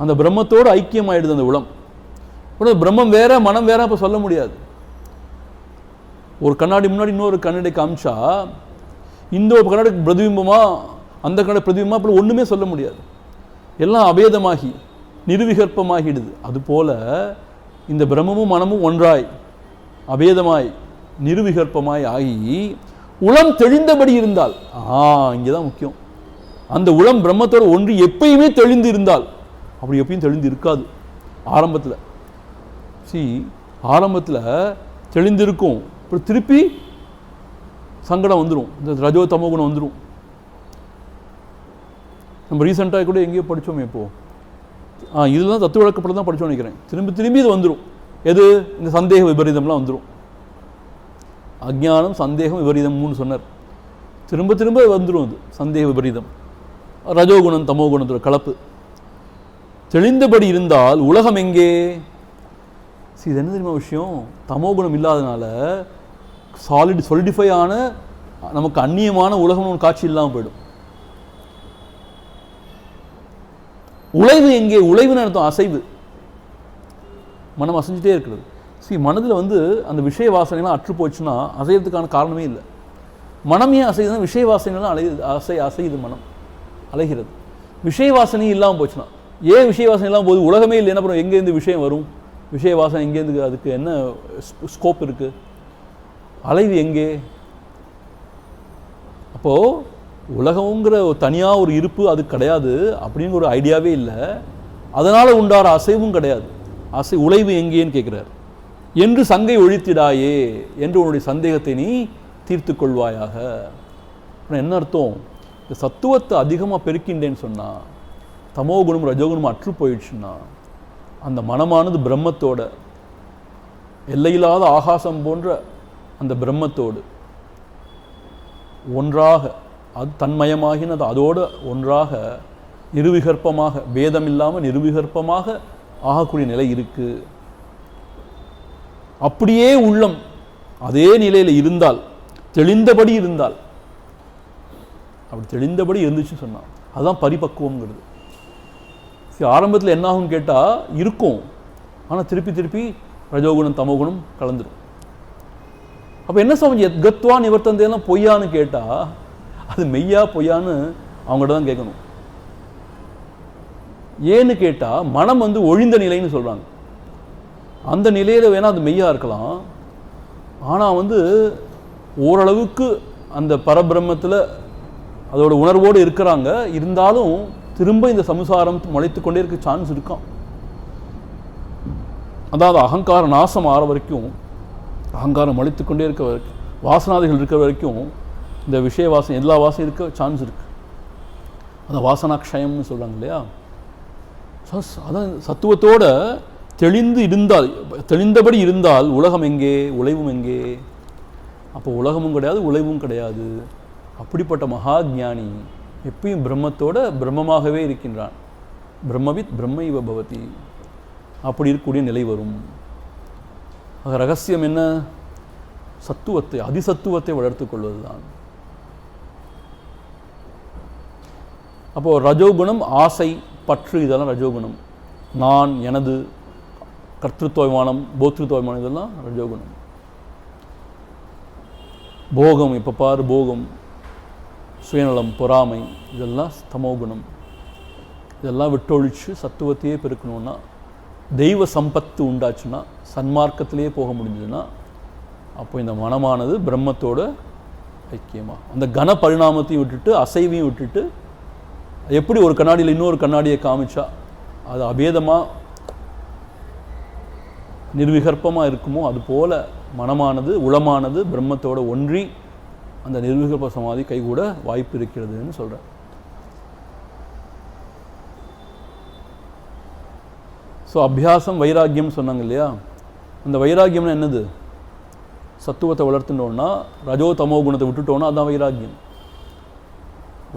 அந்த பிரம்மத்தோடு ஐக்கியமாயிடுது அந்த உளம். பிரம்மம் வேற மனம் வேற அப்ப சொல்ல முடியாது. ஒரு கண்ணாடி முன்னாடி இன்னொரு கண்ணாடி காமிச்சா இந்த ஒரு கண்ணாடி பிரதிபிம்பமா அந்த கண்ணாடி பிரதிபிம்பமா அப்படி ஒண்ணுமே சொல்ல முடியாது. எல்லாம் அபேதமாகி நிர்விகற்பமாகிடுது. அதுபோல இந்த பிரம்மமும் மனமும் ஒன்றாய் அபேதமாய் நிர்விகற்பமாய் ஆகி உளம் தெளிந்தபடி இருந்தால், இங்கதான் முக்கியம். அந்த உளம் பிரம்மத்தோடு ஒன்று எப்பயுமே தெளிந்து இருந்தால், அப்படி எப்பயும் தெளிந்து இருக்காது. ஆரம்பத்தில் ஆரம்பத்தில் தெளிந்திருக்கும், அப்புறம் திருப்பி சங்கடம் வந்துடும், இந்த ரஜோ தமோ குணம் வந்துடும். நம்ம ரீசெண்டாக கூட எங்கேயோ படித்தோமே இப்போ, இதுதான் தத்துவ விளக்கப்படம் தான் படித்தோம் நினைக்கிறேன். திரும்பி இது வந்துடும். எது? இந்த சந்தேக விபரீதம்லாம் வந்துடும். அஜ்ஞானம் சந்தேகம் விபரீதம்னு சொன்னார். திரும்ப வந்துடும் அது சந்தேக விபரீதம், ரஜோகுணம் தமோ குணத்தோட கலப்பு. தெளிந்தபடி இருந்தால் உலகம் எங்கே? இது என்ன தெரியுமா விஷயம்? தமோ குணம் இல்லாதனால சொலிடிஃபை ஆன நமக்கு அந்நியமான உலகம் காட்சி இல்லாமல் போயிடும். உழைவு எங்கே? உழைவுன்னு அர்த்தம் அசைவு, மனம் அசைஞ்சிட்டே இருக்கிறது. மனதில் அந்த விஷய வாசனைலாம் அற்று போச்சுன்னா அசையறதுக்கான காரணமே இல்லை. மனம் ஏன் அசையுதுன்னா விஷய வாசனைலாம் அசையுது, மனம் அலைகிறது. விஷய வாசனையும் இல்லாமல் போச்சுன்னா ஏன் விஷய வாசனை இல்லாமல் போது? உலகமே இல்லைன்னா அப்புறம் எங்கேருந்து விஷயம் வரும்? விஷய வாசனை எங்கேருந்து? அதுக்கு என்ன ஸ்கோப் இருக்குது? அலைவு எங்கே? அப்போது உலகங்கிற தனியாக ஒரு இருப்பு அது கிடையாது அப்படிங்கிற ஒரு ஐடியாவே இல்லை. அதனால் உண்டார அசைவும் கிடையாது. உழைவு எங்கேன்னு கேட்குறார். என்று சங்கை ஒழித்திடாயே என்று உன்னுடைய சந்தேகத்தை நீ தீர்த்து கொள்வாயாக. என்ன அர்த்தம்? இந்த சத்துவத்தை அதிகமாக பெருக்கின்றேன்னு சொன்னால், தமோகுணம் ரஜோகுணம் அற்று போயிடுச்சுன்னா, அந்த மனமானது பிரம்மத்தோட எல்லையில்லாத ஆகாசம் போன்ற அந்த பிரம்மத்தோடு ஒன்றாக, அது தன்மயமாகினது அதோடு ஒன்றாக நிருவிகற்பமாக, பேதம் இல்லாமல் நிருவிகற்பமாக ஆகக்கூடிய நிலை இருக்கு. அப்படியே உள்ளம் அதே நிலையில் இருந்தால், தெளிந்தபடி இருந்தால், அப்படி தெளிந்தபடி இருந்துச்சுன்னு சொன்னான், அதுதான் பரிபக்குவம்ங்கிறது. சரி, ஆரம்பத்தில் என்ன ஆகும்னு கேட்டால் இருக்கும், ஆனால் திருப்பி திருப்பி ரஜோகுணம் தமோகுணம் கலந்துடும். அப்போ என்ன சமைச்சு கத்வா நிவர்த்தந்தேலாம் பொய்யான்னு கேட்டால் அது மெய்யா பொய்யான்னு அவங்கள்ட்ட தான் கேட்கணும். ஏன்னு கேட்டால் மனம் ஒழிந்த நிலைன்னு சொல்கிறாங்க. அந்த நிலையில் வேணால் அது மெய்யா இருக்கலாம். ஆனால் ஓரளவுக்கு அந்த பரபிரம்மத்தில் அதோட உணர்வோடு இருக்கிறாங்க. இருந்தாலும் திரும்ப இந்த சம்சாரம் முளைத்து கொண்டே இருக்க சான்ஸ் இருக்கான். அதாவது அகங்கார நாசம் ஆற வரைக்கும், அகங்காரம் முளைத்து கொண்டே இருக்க வரைக்கும், வாசனாதிகள் இருக்கிற வரைக்கும் இந்த விஷய வாசனை எல்லா வாசனையும் இருக்க சான்ஸ் இருக்கு. அந்த வாசனாக்ஷயம்னு சொல்கிறாங்க இல்லையா? அதான் சத்துவத்தோட தெளிந்து இருந்தால், தெளிந்தபடி இருந்தால் உலகம் எங்கே, உழைவும் எங்கே? அப்போ உலகமும் கிடையாது, உழைவும் கிடையாது. அப்படிப்பட்ட மகா ஞானி எப்பயும் பிரம்மத்தோட பிரம்மமாகவே இருக்கின்றான். பிரம்மவித் பிரம்ம இவ பவதி. அப்படி இருக்கக்கூடிய நிலை வரும். ரகசியம் என்ன? சத்துவத்தை, அதிசத்துவத்தை வளர்த்து கொள்வது தான். அப்போது ரஜோகுணம் ஆசை, பற்று, இதெல்லாம் ரஜோகுணம். நான், எனது, கர்த்திருத்வமானம், போத்ருத்வமானம், இதெல்லாம் ரஜோகுணம். போகம், இப்போ பாரு போகம், சுயநலம், பொறாமை, இதெல்லாம் தமோகுணம். இதெல்லாம் விட்டொழிச்சு சத்துவத்தையே பெருக்கணும்னா, தெய்வ சம்பத்து உண்டாச்சுன்னா, சன்மார்க்கத்திலேயே போக முடிஞ்சதுன்னா, அப்போ இந்த மனமானது பிரம்மத்தோட ஐக்கியமாக அந்த கன பரிணாமத்தையும் விட்டுட்டு, அசைவையும் விட்டுட்டு, எப்படி ஒரு கண்ணாடியில் இன்னொரு கண்ணாடியை காமிச்சா அது அபேதமாக நிர்விகற்பமாக இருக்குமோ, அதுபோல் மனமானது, உளமானது பிரம்மத்தோட ஒன்றி அந்த நிர்விகற்ப சமாதி கைகூட வாய்ப்பு இருக்கிறதுன்னு சொல்கிறேன். ஸோ அபியாசம் வைராக்கியம் சொன்னாங்க இல்லையா? அந்த வைராக்கியம்னா என்னது? சத்துவத்தை வளர்த்துட்டோன்னா, ரஜோ தமோ குணத்தை விட்டுட்டோன்னா அதுதான் வைராக்கியம்.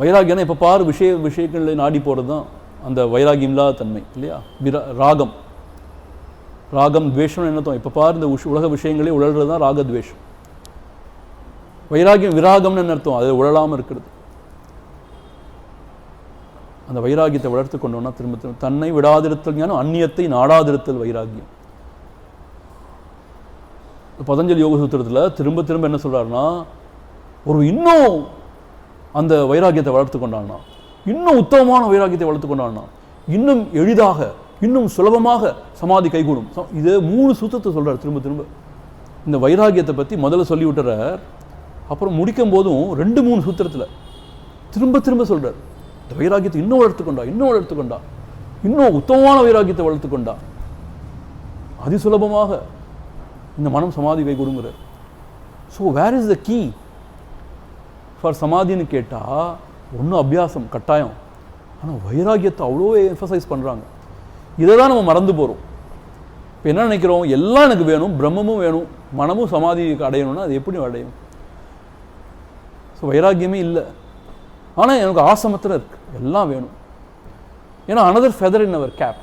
வைராக்கியம்னா இப்போ பாரு விஷயங்களில் நாடி போகிறது தான் அந்த வைராக்கியம் இல்லாத தன்மை இல்லையா? ராகம், ராகம் துவேஷம்னு என்னத்தோம்? இப்போ பாரு இந்த உலக விஷயங்களே உழல்றது தான் ராகத்வேஷம். வைராக்கியம் விராகம்னு என்ன அர்த்தம்? அது உழலாமல் இருக்கிறது. அந்த வைராக்கியத்தை வளர்த்து கொண்டோம்னா திரும்ப திரும்ப தன்னை விடாதிருத்தல் ஞானம், அந்நியத்தை நாடாதிருத்தல் வைராக்கியம். பதஞ்சலி யோக சூத்திரத்தில் திரும்ப திரும்ப என்ன சொல்கிறாருன்னா, ஒரு இன்னும் அந்த வைராக்கியத்தை வளர்த்து கொண்டான்னா, இன்னும் உத்தமமான வைராக்கியத்தை வளர்த்து கொண்டான்னா, இன்னும் எளிதாக, இன்னும் சுலபமாக சமாதி கைகூடும். இது 3 சூத்திரத்தை சொல்கிறார் திரும்ப திரும்ப. இந்த வைராக்கியத்தை பற்றி முதல்ல சொல்லி விட்டுறார். அப்புறம் முடிக்கும் போதும் 2-3 சூத்திரத்தில் திரும்ப திரும்ப சொல்கிறார். இந்த வைராக்கியத்தை இன்னும் வளர்த்துக்கொண்டா, இன்னும் வளர்த்துக்கொண்டா, இன்னும் உத்தமமான வைராக்கியத்தை வளர்த்துக்கொண்டா, அதிசுலபமாக இந்த மனம் சமாதி கைகூடுங்கிறார். So where is the key for சமாதின்னு கேட்டால், ஒன்றும் அபியாசம் கட்டாயம். ஆனால் வைராக்கியத்தை அவ்வளோ எம்ஃபசைஸ் பண்ணுறாங்க. இதை தான் நம்ம மறந்து போகிறோம். இப்போ என்ன நினைக்கிறோம்? எல்லாம் எனக்கு வேணும், பிரம்மமும் வேணும், மனமும் சமாதி அடையணும்னா அது எப்படி அடையும்? ஸோ வைராக்கியமே இல்லை. ஆனால் எனக்கு ஆசமத்தில் இருக்குது, எல்லாம் வேணும். ஏன்னா another feather in our cap.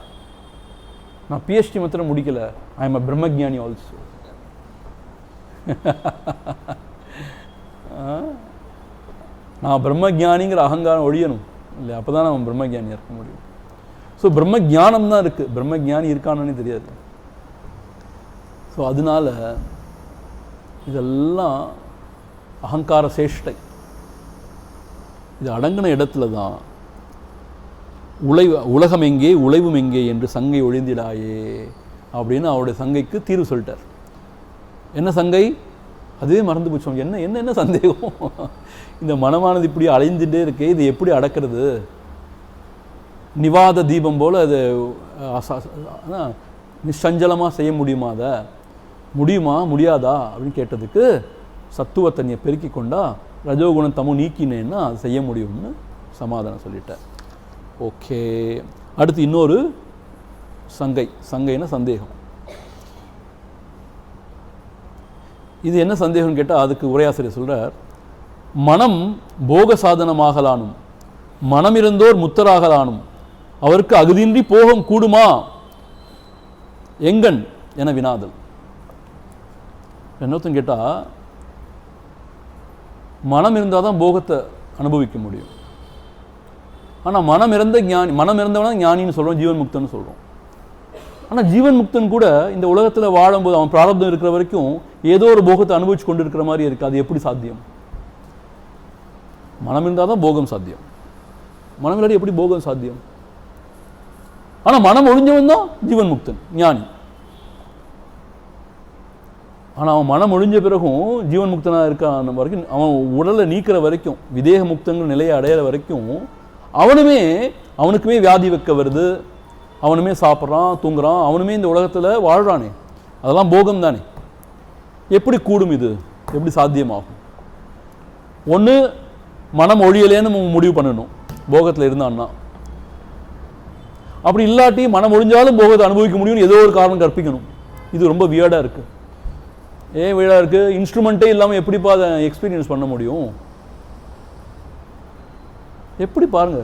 நான் பிஹெச்டி மாத்திரம் முடிக்கலை, ஐ எம் அ பிரம்மஜானி ஆல்சோ. நான் பிரம்மஜானிங்கிற அகங்காரம் ஒழியணும் இல்லை, அப்போ தான் நம்ம பிரம்மஜானியாக இருக்க முடியும். ஸோ பிரம்மஜானம் தான் இருக்குது, பிரம்மஜானி இருக்கானே தெரியாது. ஸோ அதனால இதெல்லாம் அகங்கார சேஷ்டை. இது அடங்கின இடத்துல தான் உலகம் எங்கே உழைவும் எங்கே என்று சங்கை ஒழிந்திடாயே அப்படின்னு அவருடைய சங்கைக்கு தீர்வு சொல்லிட்டார். என்ன சங்கை? அதுவே மறந்து போச்சோம். என்ன என்ன என்ன சந்தேகம்? இந்த மனமானது இப்படி அலைந்துட்டே இருக்கே, இது எப்படி அடக்கிறது? நிவாத தீபம் போல் அது நிச்சஞ்சலமாக செய்ய முடியுமா? அதை முடியுமா முடியாதா அப்படின்னு கேட்டதுக்கு சத்துவத்தன்யை பெருக்கி கொண்டா ரஜோகுணம் தமோ நீக்கினேன்னா அது செய்ய முடியும்னு சமாதானம் சொல்லிட்டார். ஓகே, அடுத்து இன்னொரு சங்கைன்னா சந்தேகம். இது என்ன சந்தேகம்னு கேட்டால் அதுக்கு உரையாசிரியர் சொல்கிறார், மனம் போக சாதனமாகலானும் மனம் இருந்தோர் முத்தராகலானும் அவருக்கு அகுதின்றி போகம் கூடுமா எங்கன் என வினாதல். என்னொருத்தன் கேட்டால் மனம் இருந்தால் தான் போகத்தை அனுபவிக்க முடியும். ஆனால் மனம் இறந்தவனா ஞானின்னு சொல்கிறோம், ஜீவன் முக்தன்னு சொல்கிறோம். ஆனால் ஜீவன் முக்தன் கூட இந்த உலகத்தில் வாழும்போது அவன் பிராரப்தம் இருக்கிற வரைக்கும் ஏதோ ஒரு போகத்தை அனுபவிச்சு கொண்டு இருக்கிற மாதிரி இருக்குது. அது எப்படி சாத்தியம்? மனம் இருந்தால் தான் போகம் சாத்தியம். மனம் இல்லாட்டி எப்படி போகம் சாத்தியம்? ஆனால் மனம் ஒழிஞ்சவன் தான் ஜீவன் முக்தன், ஞானி. ஆனால் அவன் மனம் ஒழிஞ்ச பிறகும் ஜீவன் முக்தனாக இருக்கான வரைக்கும், அவன் உடலை நீக்கிற வரைக்கும், விதேக முக்தங்கிற நிலையை அடையிற வரைக்கும் அவனுக்குமே வியாதி வைக்க வருது, அவனுமே சாப்பிட்றான், தூங்குறான், அவனுமே இந்த உலகத்தில் வாழ்கிறானே, அதெல்லாம் போகம் தானே. எப்படி கூடும்? இது எப்படி சாத்தியமாகும்? ஒன்று மனம் ஒழியலேன்னு முடிவு பண்ணணும் போகத்தில் இருந்தான்னா. அப்படி இல்லாட்டி மனம் ஒழிஞ்சாலும் போகத்தை அனுபவிக்க முடியும்னு ஏதோ ஒரு காரணம் கற்பிக்கணும். இது ரொம்ப வியர்டாக இருக்குது. ஏன் வியர்டாக இருக்குது? இன்ஸ்ட்ருமெண்ட்டே இல்லாமல் எப்படிப்பா அதை எக்ஸ்பீரியன்ஸ் பண்ண முடியும்? எப்படி பாருங்க,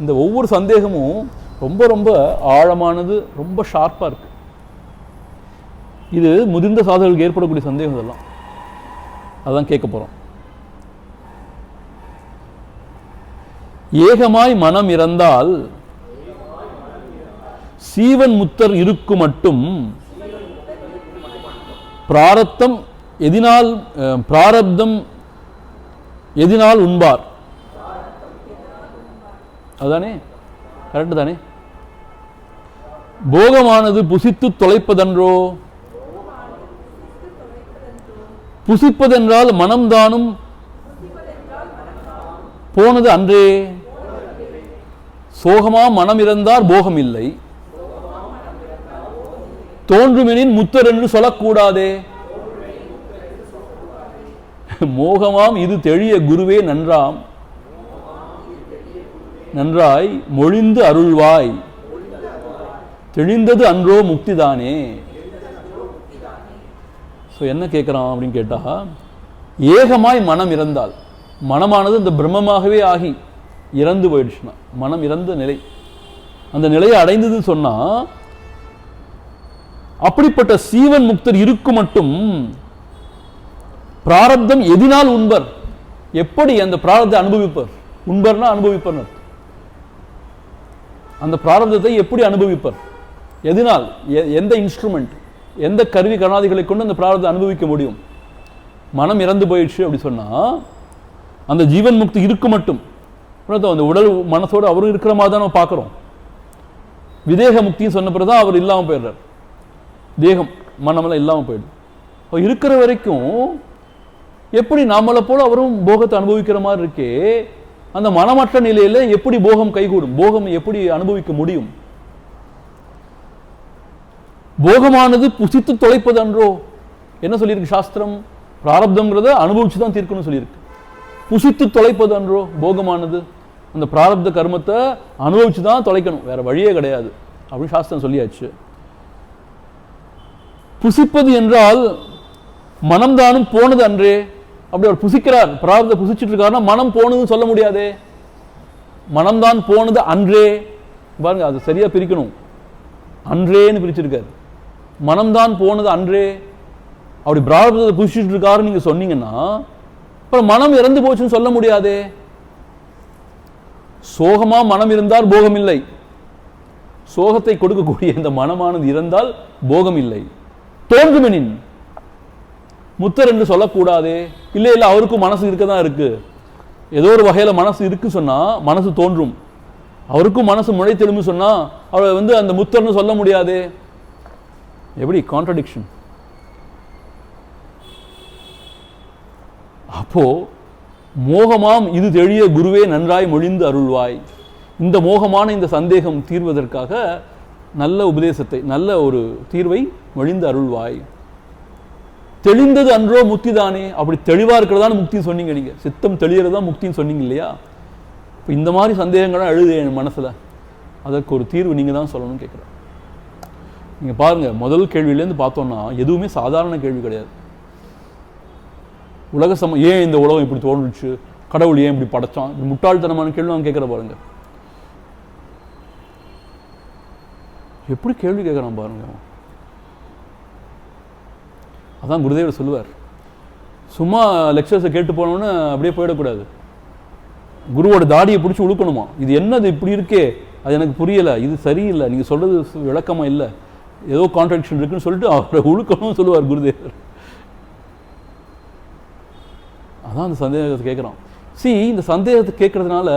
இந்த ஒவ்வொரு சந்தேகமும் ரொம்ப ரொம்ப ஆழமானது, ரொம்ப ஷார்ப்பாக இருக்கு. இது முதிர்ந்த சாதகர்களுக்கு ஏற்படக்கூடிய சந்தேகம். இதெல்லாம் அதான் கேட்க போகிறோம். ஏகமாய் மனம் இறந்தால் சீவன் முத்தர் இருக்கு மட்டும் பிராரப்தம் எதினால் உண்பார். அதானே? கரெக்டு தானே? போகமானது புசித்து தொலைப்பதன்றோ? புசிப்பதென்றால் மனம்தானும் போனது அன்றே. சோகமா மனம் இறந்தார் போகம் இல்லை, தோன்றுமெனின் முத்தர் என்று சொல்லக்கூடாதே. மோகமாம் இது தெளிய குருவே நன்றாய் மொழிந்து அருள்வாய், தெளிந்தது அன்றோ முக்திதானே. ஸோ என்ன கேட்குறான் அப்படின்னு கேட்டால், ஏகமாய் மனம் இறந்தால், மனமானது இந்த பிரம்மமாகவே ஆகி இறந்து போயிடுச்சுன்னா, மனம் இறந்த நிலை, அந்த நிலையை அடைந்ததுன்னு சொன்னால், அப்படிப்பட்ட சீவன் முக்தர் இருக்கு மட்டும் பிராரப்தம் எதினால் உண்பர். எப்படி அந்த பிராரப்தத்தை அனுபவிப்பர்? உண்பர்னா அனுபவிப்பர். அந்த பிராரப்தத்தை எப்படி அனுபவிப்பர்? எதினால்? எந்த இன்ஸ்ட்ருமெண்ட், எந்த கருவி கருணாதிகளை கொண்டு அந்த பிராரப்தத்தை அனுபவிக்க முடியும்? மனம் இறந்து போயிடுச்சு அப்படி சொன்னா, அந்த ஜீவன் முக்தி இருக்கு மட்டும், அந்த உடல் மனசோடு அவரும் இருக்கிற மாதிரி தான் நம்ம பார்க்குறோம். விதேக முக்தின்னு சொன்ன பிறகு தான் அவர் இல்லாமல் போயிடுறார். தேகம் மனமெல்லாம் இல்லாமல் போயிடும். அவர் இருக்கிற வரைக்கும் எப்படி நாமளை போல அவரும் போகத்தை அனுபவிக்கிற மாதிரி இருக்கே, அந்த மனமற்ற நிலையில எப்படி போகம் கைகூடும்? போகம் எப்படி அனுபவிக்க முடியும்? போகமானது புசித்து தொலைப்பது அன்றோ? என்ன சொல்லியிருக்கு சாஸ்திரம்? பிராரப்தம்ங்கிறத அனுபவிச்சு தான் தீர்க்கணும்னு சொல்லியிருக்கு. புசித்து தொலைப்பது அன்றோ போகமானது? அந்த பிராரப்த கர்மத்தை அனுபவிச்சு தான் தொலைக்கணும், வேற வழியே கிடையாது அப்படின்னு சாஸ்திரம் சொல்லியாச்சு. புசிப்பது என்றால் மனம்தானும் போனது அன்றே. அப்படி அவர் புசிக்கிறார், பிராரப்த புசிச்சுட்டு இருக்காருன்னா மனம் போனதுன்னு சொல்ல முடியாதே. மனம்தான் போனது அன்றே. பாருங்க, அது சரியா பிரிக்கணும். அன்றேன்னு பிரிச்சிருக்காரு. மனம்தான் போனது அன்றே. அப்படி பிராரப்தத்தை புசிச்சுட்டு இருக்காரு நீங்க சொன்னீங்கன்னா, அப்புறம் மனம் இறந்து போச்சுன்னு சொல்ல முடியாதே. சோகமா மனம் இருந்தால் போகம் இல்லை. சோகத்தை கொடுக்கக்கூடிய இந்த மனமானது இருந்தால் போகம் இல்லை. தோன்றுமெனின் முத்தர் என்று சொல்லக்கூடாதே. இல்லை இல்லை, அவருக்கும் மனசு இருக்க தான் இருக்கு. ஏதோ ஒரு வகையில் மனசு இருக்கு சொன்னா மனசு தோன்றும். அவருக்கும் மனசு முளைத்தெலும்பு சொன்னா அவரை வந்து அந்த முத்தர்னு சொல்ல முடியாது. எப்படி கான்ட்ரடிக்ஷன்? அப்போ மோகமாம் இது தெளிய குருவே நன்றாய் மொழிந்து அருள்வாய். இந்த மோகமான இந்த சந்தேகம் தீர்வதற்காக நல்ல உபதேசத்தை, நல்ல ஒரு தீர்வை மொழிந்து அருள்வாய். தெளிந்தது அன்றோ முக்தி தானே. அப்படி தெளிவா இருக்கிறதான முக்தின்னு சொன்னீங்க நீங்க. சித்தம் தெளியறதா முக்தின்னு சொன்னீங்க இல்லையா? இப்போ இந்த மாதிரி சந்தேகங்கள்லாம் எழுது என் மனசுல, அதற்கு ஒரு தீர்வு நீங்க தான் சொல்லணும்னு கேட்குறேன். நீங்க பாருங்க, முதல் கேள்வியிலேருந்து பார்த்தோம்னா எதுவுமே சாதாரண கேள்வி கிடையாது. ஏன் இந்த உலகம் இப்படி தோன்றுச்சு, கடவுள் ஏன் இப்படி படைச்சான், இப்படி முட்டாள்தனமான கேள்வி அவன் கேட்குற பாருங்க. எப்படி கேள்வி கேட்குறான் பாருங்க. அதான் குருதேவர் சொல்லுவார், சும்மா லெக்சர்ஸை கேட்டு போனோன்னு அப்படியே போயிடக்கூடாது. குருவோட தாடியை பிடிச்சி உழுக்கணுமா, இது என்னது இப்படி இருக்கே, அது எனக்கு புரியலை, இது சரியில்லை, நீங்கள் சொல்றது விளக்கமா இல்லை, ஏதோ கான்ட்ராடிக்ஷன் இருக்குன்னு சொல்லிட்டு அவரை உழுக்கணும்னு சொல்லுவார் குருதேவர். அதான் அந்த சந்தேகத்தை கேட்குறான். இந்த சந்தேகத்தை கேட்கறதுனால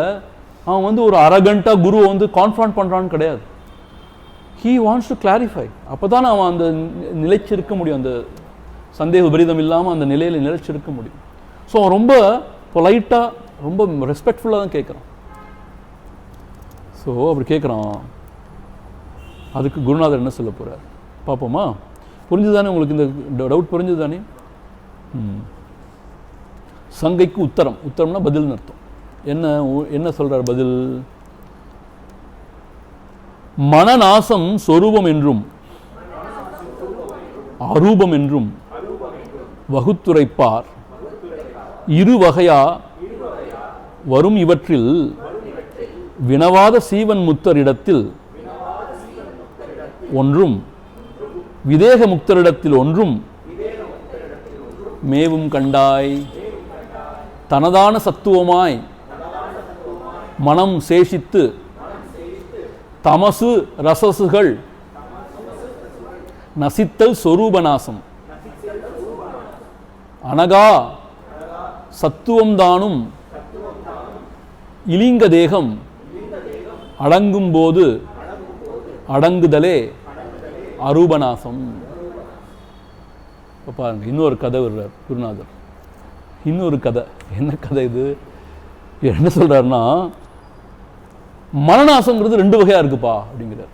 அவன் வந்து ஒரு அரகண்டா குருவை வந்து கான்ஃபரண்ட் பண்றான்னு கிடையாது. He wants to clarify. அப்போதான் அவன் அந்த நிலைச்சிருக்க முடியும், அந்த சந்தேக விபரீதம் இல்லாமல் அந்த நிலையில் நிலைச்சிருக்க முடியும். ஸோ அவன் ரொம்ப பொலைட்டாக, ரொம்ப ரெஸ்பெக்ட்ஃபுல்லாக தான் கேட்குறான். ஸோ அப்படி கேட்குறான். அதுக்கு குருநாதர் என்ன சொல்ல போகிறார் பார்ப்போமா? புரிஞ்சுதானே உங்களுக்கு? இந்த டவுட் புரிஞ்சுதானே? சங்கைக்கு உத்தரம். உத்தரம்னா பதில்னு அர்த்தம். என்ன சொல்றார் பதில்? மனநாசம் சொரூபம் என்றும் அரூபம் என்றும் வகுத்துரைப்பார். இரு வகையா வரும் இவற்றில் வினவாத சீவன் முத்தரிடத்தில் ஒன்றும் விதேக முக்தரிடத்தில் ஒன்றும் மேவும் கண்டாய். தனதான சத்துவமாய் மனம் சேஷித்து தமசு ரசசுகள் நசித்தல் சொரூபநாசம். அனகா சத்துவம் தானும் இலிங்க தேகம் அடங்கும் போது அடங்குதலே அரூபநாசம். பாருங்க, இன்னொரு கதை வருவார் குருநாதர். இன்னொரு கதை. என்ன கதை இது? என்ன சொல்றாருன்னா, மரணநாசம்ங்கிறது 2 வகையா இருக்குப்பா அப்படிங்கிறார்.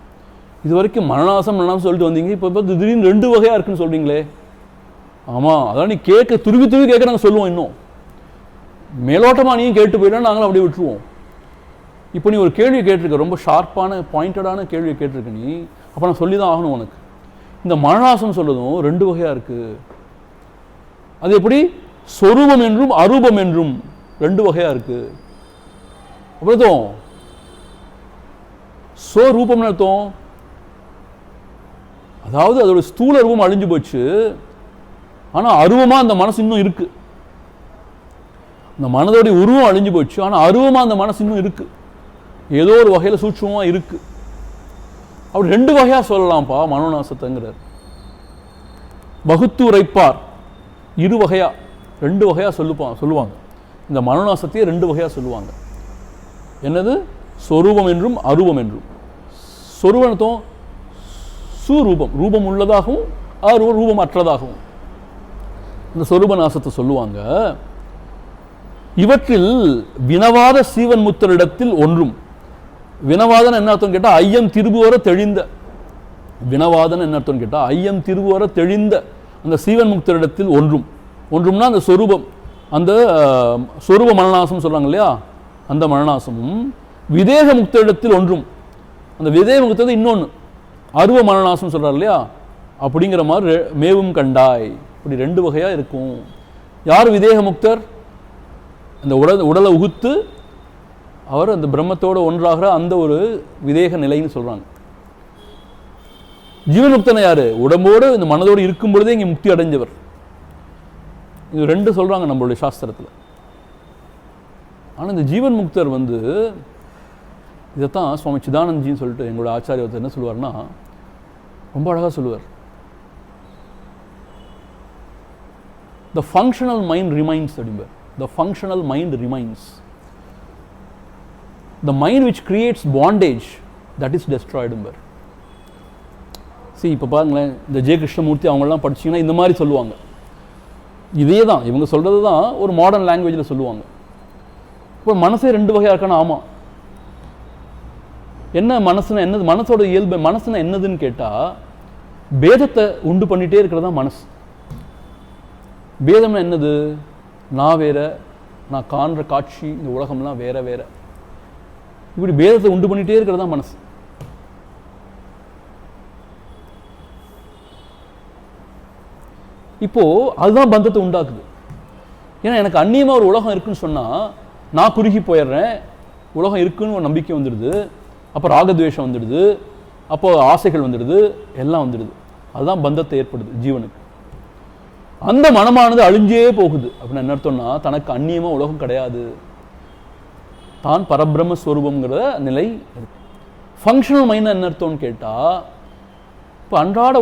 இது வரைக்கும் மரணநாசம் சொல்லிட்டு வந்தீங்க, இப்போ திடீர்னு 2 வகையா இருக்குன்னு சொல்றீங்களே. ஆமா, அதான் நீ துருவி கேட்க நாங்கள் சொல்லுவோம். இன்னும் மேலோட்டமா நீயும் கேட்டு போயிட்டா நாங்களும் அப்படியே விட்டுருவோம். இப்போ நீ ஒரு கேள்வி கேட்டிருக்க, ரொம்ப ஷார்ப்பான பாயிண்டடான கேள்வியை கேட்டிருக்க நீ. அப்போ நான் சொல்லி தான் ஆகணும் உனக்கு. இந்த மரணநாசம் சொல்றதும் 2 வகையா இருக்கு. அது எப்படி? சொரூபம் என்றும் அரூபம் என்றும் 2 வகையா இருக்கு. அப்புறம் ஸ்வரூபம்னு அர்த்தம், அதாவது அதோட ஸ்தூல ரூபம் அழிஞ்சு போச்சு, ஆனா அருவமா அந்த மனசு இன்னும் இருக்கு. அந்த மனதோடைய உருவம் அழிஞ்சு போச்சு, ஆனா அருவமா அந்த மனசு இன்னும் இருக்கு, ஏதோ ஒரு வகையில சூட்சமா இருக்கு. அப்படி 2 வகையா சொல்லலாம்ப்பா மனோநாசத்தைங்கிறார். வகுத்து உரைப்பார். 2 வகையா 2 வகையா சொல்லுவாங்க. இந்த மனோநாசத்தையே 2 வகையா சொல்லுவாங்க. என்னது? சொரூபம் என்றும் அரூபம் என்றும். சொரூபம் சுரூபம், ரூபம் உள்ளதாகவும் ரூபம் அற்றதாகவும் இந்த சொரூப நாசத்தை சொல்லுவாங்க. இவற்றில் வினவாத சீவன் முத்தரிடத்தில் ஒன்றும். வினவாதன் என்ன அர்த்தம் கேட்டா ஐயம் திருபுவர தெளிந்த. வினவாதன் என்ன அர்த்தம் கேட்டா ஐயம் திருபுவர தெளிந்த அந்த சீவன் முக்தரிடத்தில் ஒன்றும். ஒன்றும்னா அந்த சொரூபம், அந்த சொரூப மனநாசம் சொல்றாங்க இல்லையா, அந்த மனநாசமும் விதேக முக்தரிடத்தில் ஒன்றும். அந்த விதேக முக்தது இன்னொன்று அருவ மனநாசம் சொல்றாரு இல்லையா, அப்படிங்கிற மாதிரி மேவும் கண்டாய். இப்படி 2 வகையா இருக்கும். யார் விதேக முக்தர்? அந்த உடலை உகுத்து அவர் அந்த பிரம்மத்தோட ஒன்றாகிற அந்த ஒரு விதேக நிலைன்னு சொல்றாங்க. ஜீவன்முக்தனை யாரு? உடம்போடு இந்த மனதோடு இருக்கும் பொழுதே இங்கே முக்தி அடைஞ்சவர். இது 2 சொல்றாங்க நம்மளுடைய சாஸ்திரத்தில். ஆனால் இந்த ஜீவன் முக்தர் இதைத்தான் சுவாமி சிதானந்த்ஜின்னு சொல்லிட்டு எங்களோட ஆச்சாரியர் என்ன சொல்லுவார்னா, ரொம்ப அழகாக சொல்லுவார். The functional mind remains அப்படிம்பார். The functional mind remains. the mind which creates bondage, that is destroyed. See, இப்போ பாருங்களேன், இந்த ஜெய கிருஷ்ணமூர்த்தி அவங்களாம் படிச்சிங்கன்னா இந்த மாதிரி சொல்லுவாங்க. இதே தான் இவங்க சொல்கிறது தான் ஒரு மாடர்ன் லாங்குவேஜில் சொல்லுவாங்க. இப்போ மனசே ரெண்டு வகையாக இருக்கானா? ஆமாம். என்ன மனசுனா என்னது? மனசோட இயல்பு மனசுனா என்னதுன்னு கேட்டால், பேதத்தை உண்டு பண்ணிகிட்டே இருக்கிறதா மனசு. பேதம்னா என்னது? நான் வேற, நான் காண்ற காட்சி, இந்த உலகம்லாம் வேற வேற, இப்படி பேதத்தை உண்டு பண்ணிகிட்டே இருக்கிறதா மனசு. இப்போ அதுதான் பந்தத்தை உண்டாக்குது. ஏன்னா எனக்கு அந்நியமாக ஒரு உலகம் இருக்குன்னு சொன்னால் நான் குறுகி போயிடுறேன், உலகம் இருக்குன்னு ஒரு நம்பிக்கை வந்துடுது, அப்போ ராகத்வேஷம் வந்துடுது, அப்போ ஆசைகள் வந்துடுது, எல்லாம் வந்துடுது. அதுதான் பந்தத்தை ஏற்படுது ஜீவனுக்கு. அந்த மனமானது அழிஞ்சே போகுது. அப்படின்னு என்ன அர்த்தம்னா, தனக்கு அந்நியமாக உலகம் கிடையாது, தான் பரபிரம்மஸ்வரூபங்கிற நிலை இருக்கு. ஃபங்க்ஷனல் மைண்ட் என்ன அர்த்தம்னு கேட்டால், இப்போ அன்றாட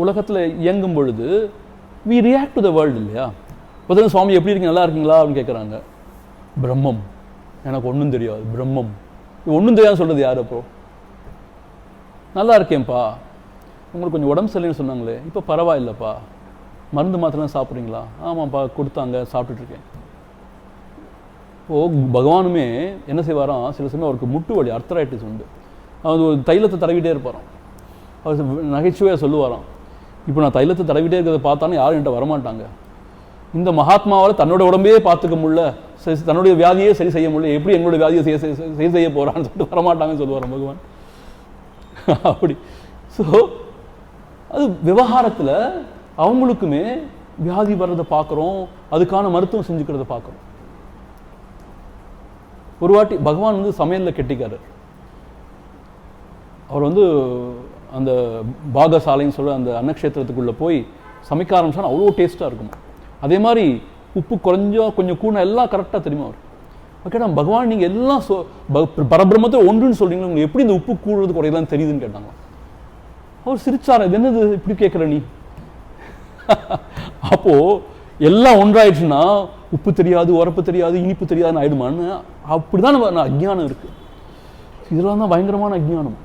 உலகத்தில் இயங்கும் பொழுது we react to the world இல்லையா? பார்த்தீங்கன்னா சுவாமி எப்படி இருக்கீங்க, நல்லா இருக்கீங்களா அப்படின்னு கேட்குறாங்க. பிரம்மம், எனக்கு ஒன்றும் தெரியாது, பிரம்மம். ஒன்றும் தெரியாது சொல்கிறது யார்? அப்போ நல்லா இருக்கேன்ப்பா, உங்களுக்கு கொஞ்சம் உடம்பு சரியில்லைன்னு சொன்னாங்களே, இப்போ பரவாயில்லப்பா, மருந்து மாத்திரம் சாப்பிட்றீங்களா? ஆமாப்பா கொடுத்தாங்க, சாப்பிட்டுட்ருக்கேன். இப்போது பகவானுமே என்ன செய்வாராம், சில சமயம் அவருக்கு முட்டு வலி, அர்த்தரைட்டிஸ் உண்டு, அவர் ஒரு தைலத்தை தடவிட்டே இருப்பாராம். அவர் நகைச்சுவையாக சொல்லுவாராம், இப்போ நான் தைலத்தை தடவிட்டே இருக்கிறத பார்த்தாலும் யாரும் என்கிட்ட வரமாட்டாங்க, இந்த மகாத்மாவால் தன்னோட உடம்பையே பார்த்துக்க முடியல, தன்னுடைய வியாதியே சரி செய்ய முடியல, எப்படி எங்களுடைய வியாதியை சரி செய்ய போகிறான்னு சொல்லிட்டு வரமாட்டாங்கன்னு சொல்லுவாராம் பகவான். அப்படி ஸோ அது விவகாரத்தில் அவங்களுக்குமே வியாதி வர்றதை பார்க்குறோம், அதுக்கான மருத்துவம் செஞ்சுக்கிறத பார்க்குறோம். ஒரு வாட்டி பகவான் வந்து சமையலில் கெட்டிக்காரர். அவர் வந்து அந்த பாகசாலைன்னு சொல்ல அந்த அன்னக்ஷேத்திரத்துக்குள்ளே போய் சமைக்க ஆரம்பிச்சா அவ்வளோ டேஸ்ட்டாக இருக்கும். அதே மாதிரி உப்பு கொஞ்சம் கூண எல்லாம் கரெக்டாக தெரியுமா அவர். ஓகேடா பகவான் நீங்கள் எல்லாம் பரபிரம்மத்தை ஒன்றுன்னு சொல்கிறீங்களா, உங்களுக்கு எப்படி இந்த உப்பு கூடுறது குறையலாம் தெரியுதுன்னு கேட்டாங்க. அவர் சிரிச்சார், இது என்னது இப்படி கேட்குற நீ? அப்போது எல்லாம் ஒன்றாயிடுச்சுன்னா உப்பு தெரியாது, உரப்பு தெரியாது, இனிப்பு தெரியாதுன்னு ஆயிடுமான்னு. அப்படி தான் நம்ம அஜ்ஞானம் இருக்குது. இதெல்லாம் தான் பயங்கரமான அஜ்ஞானம்.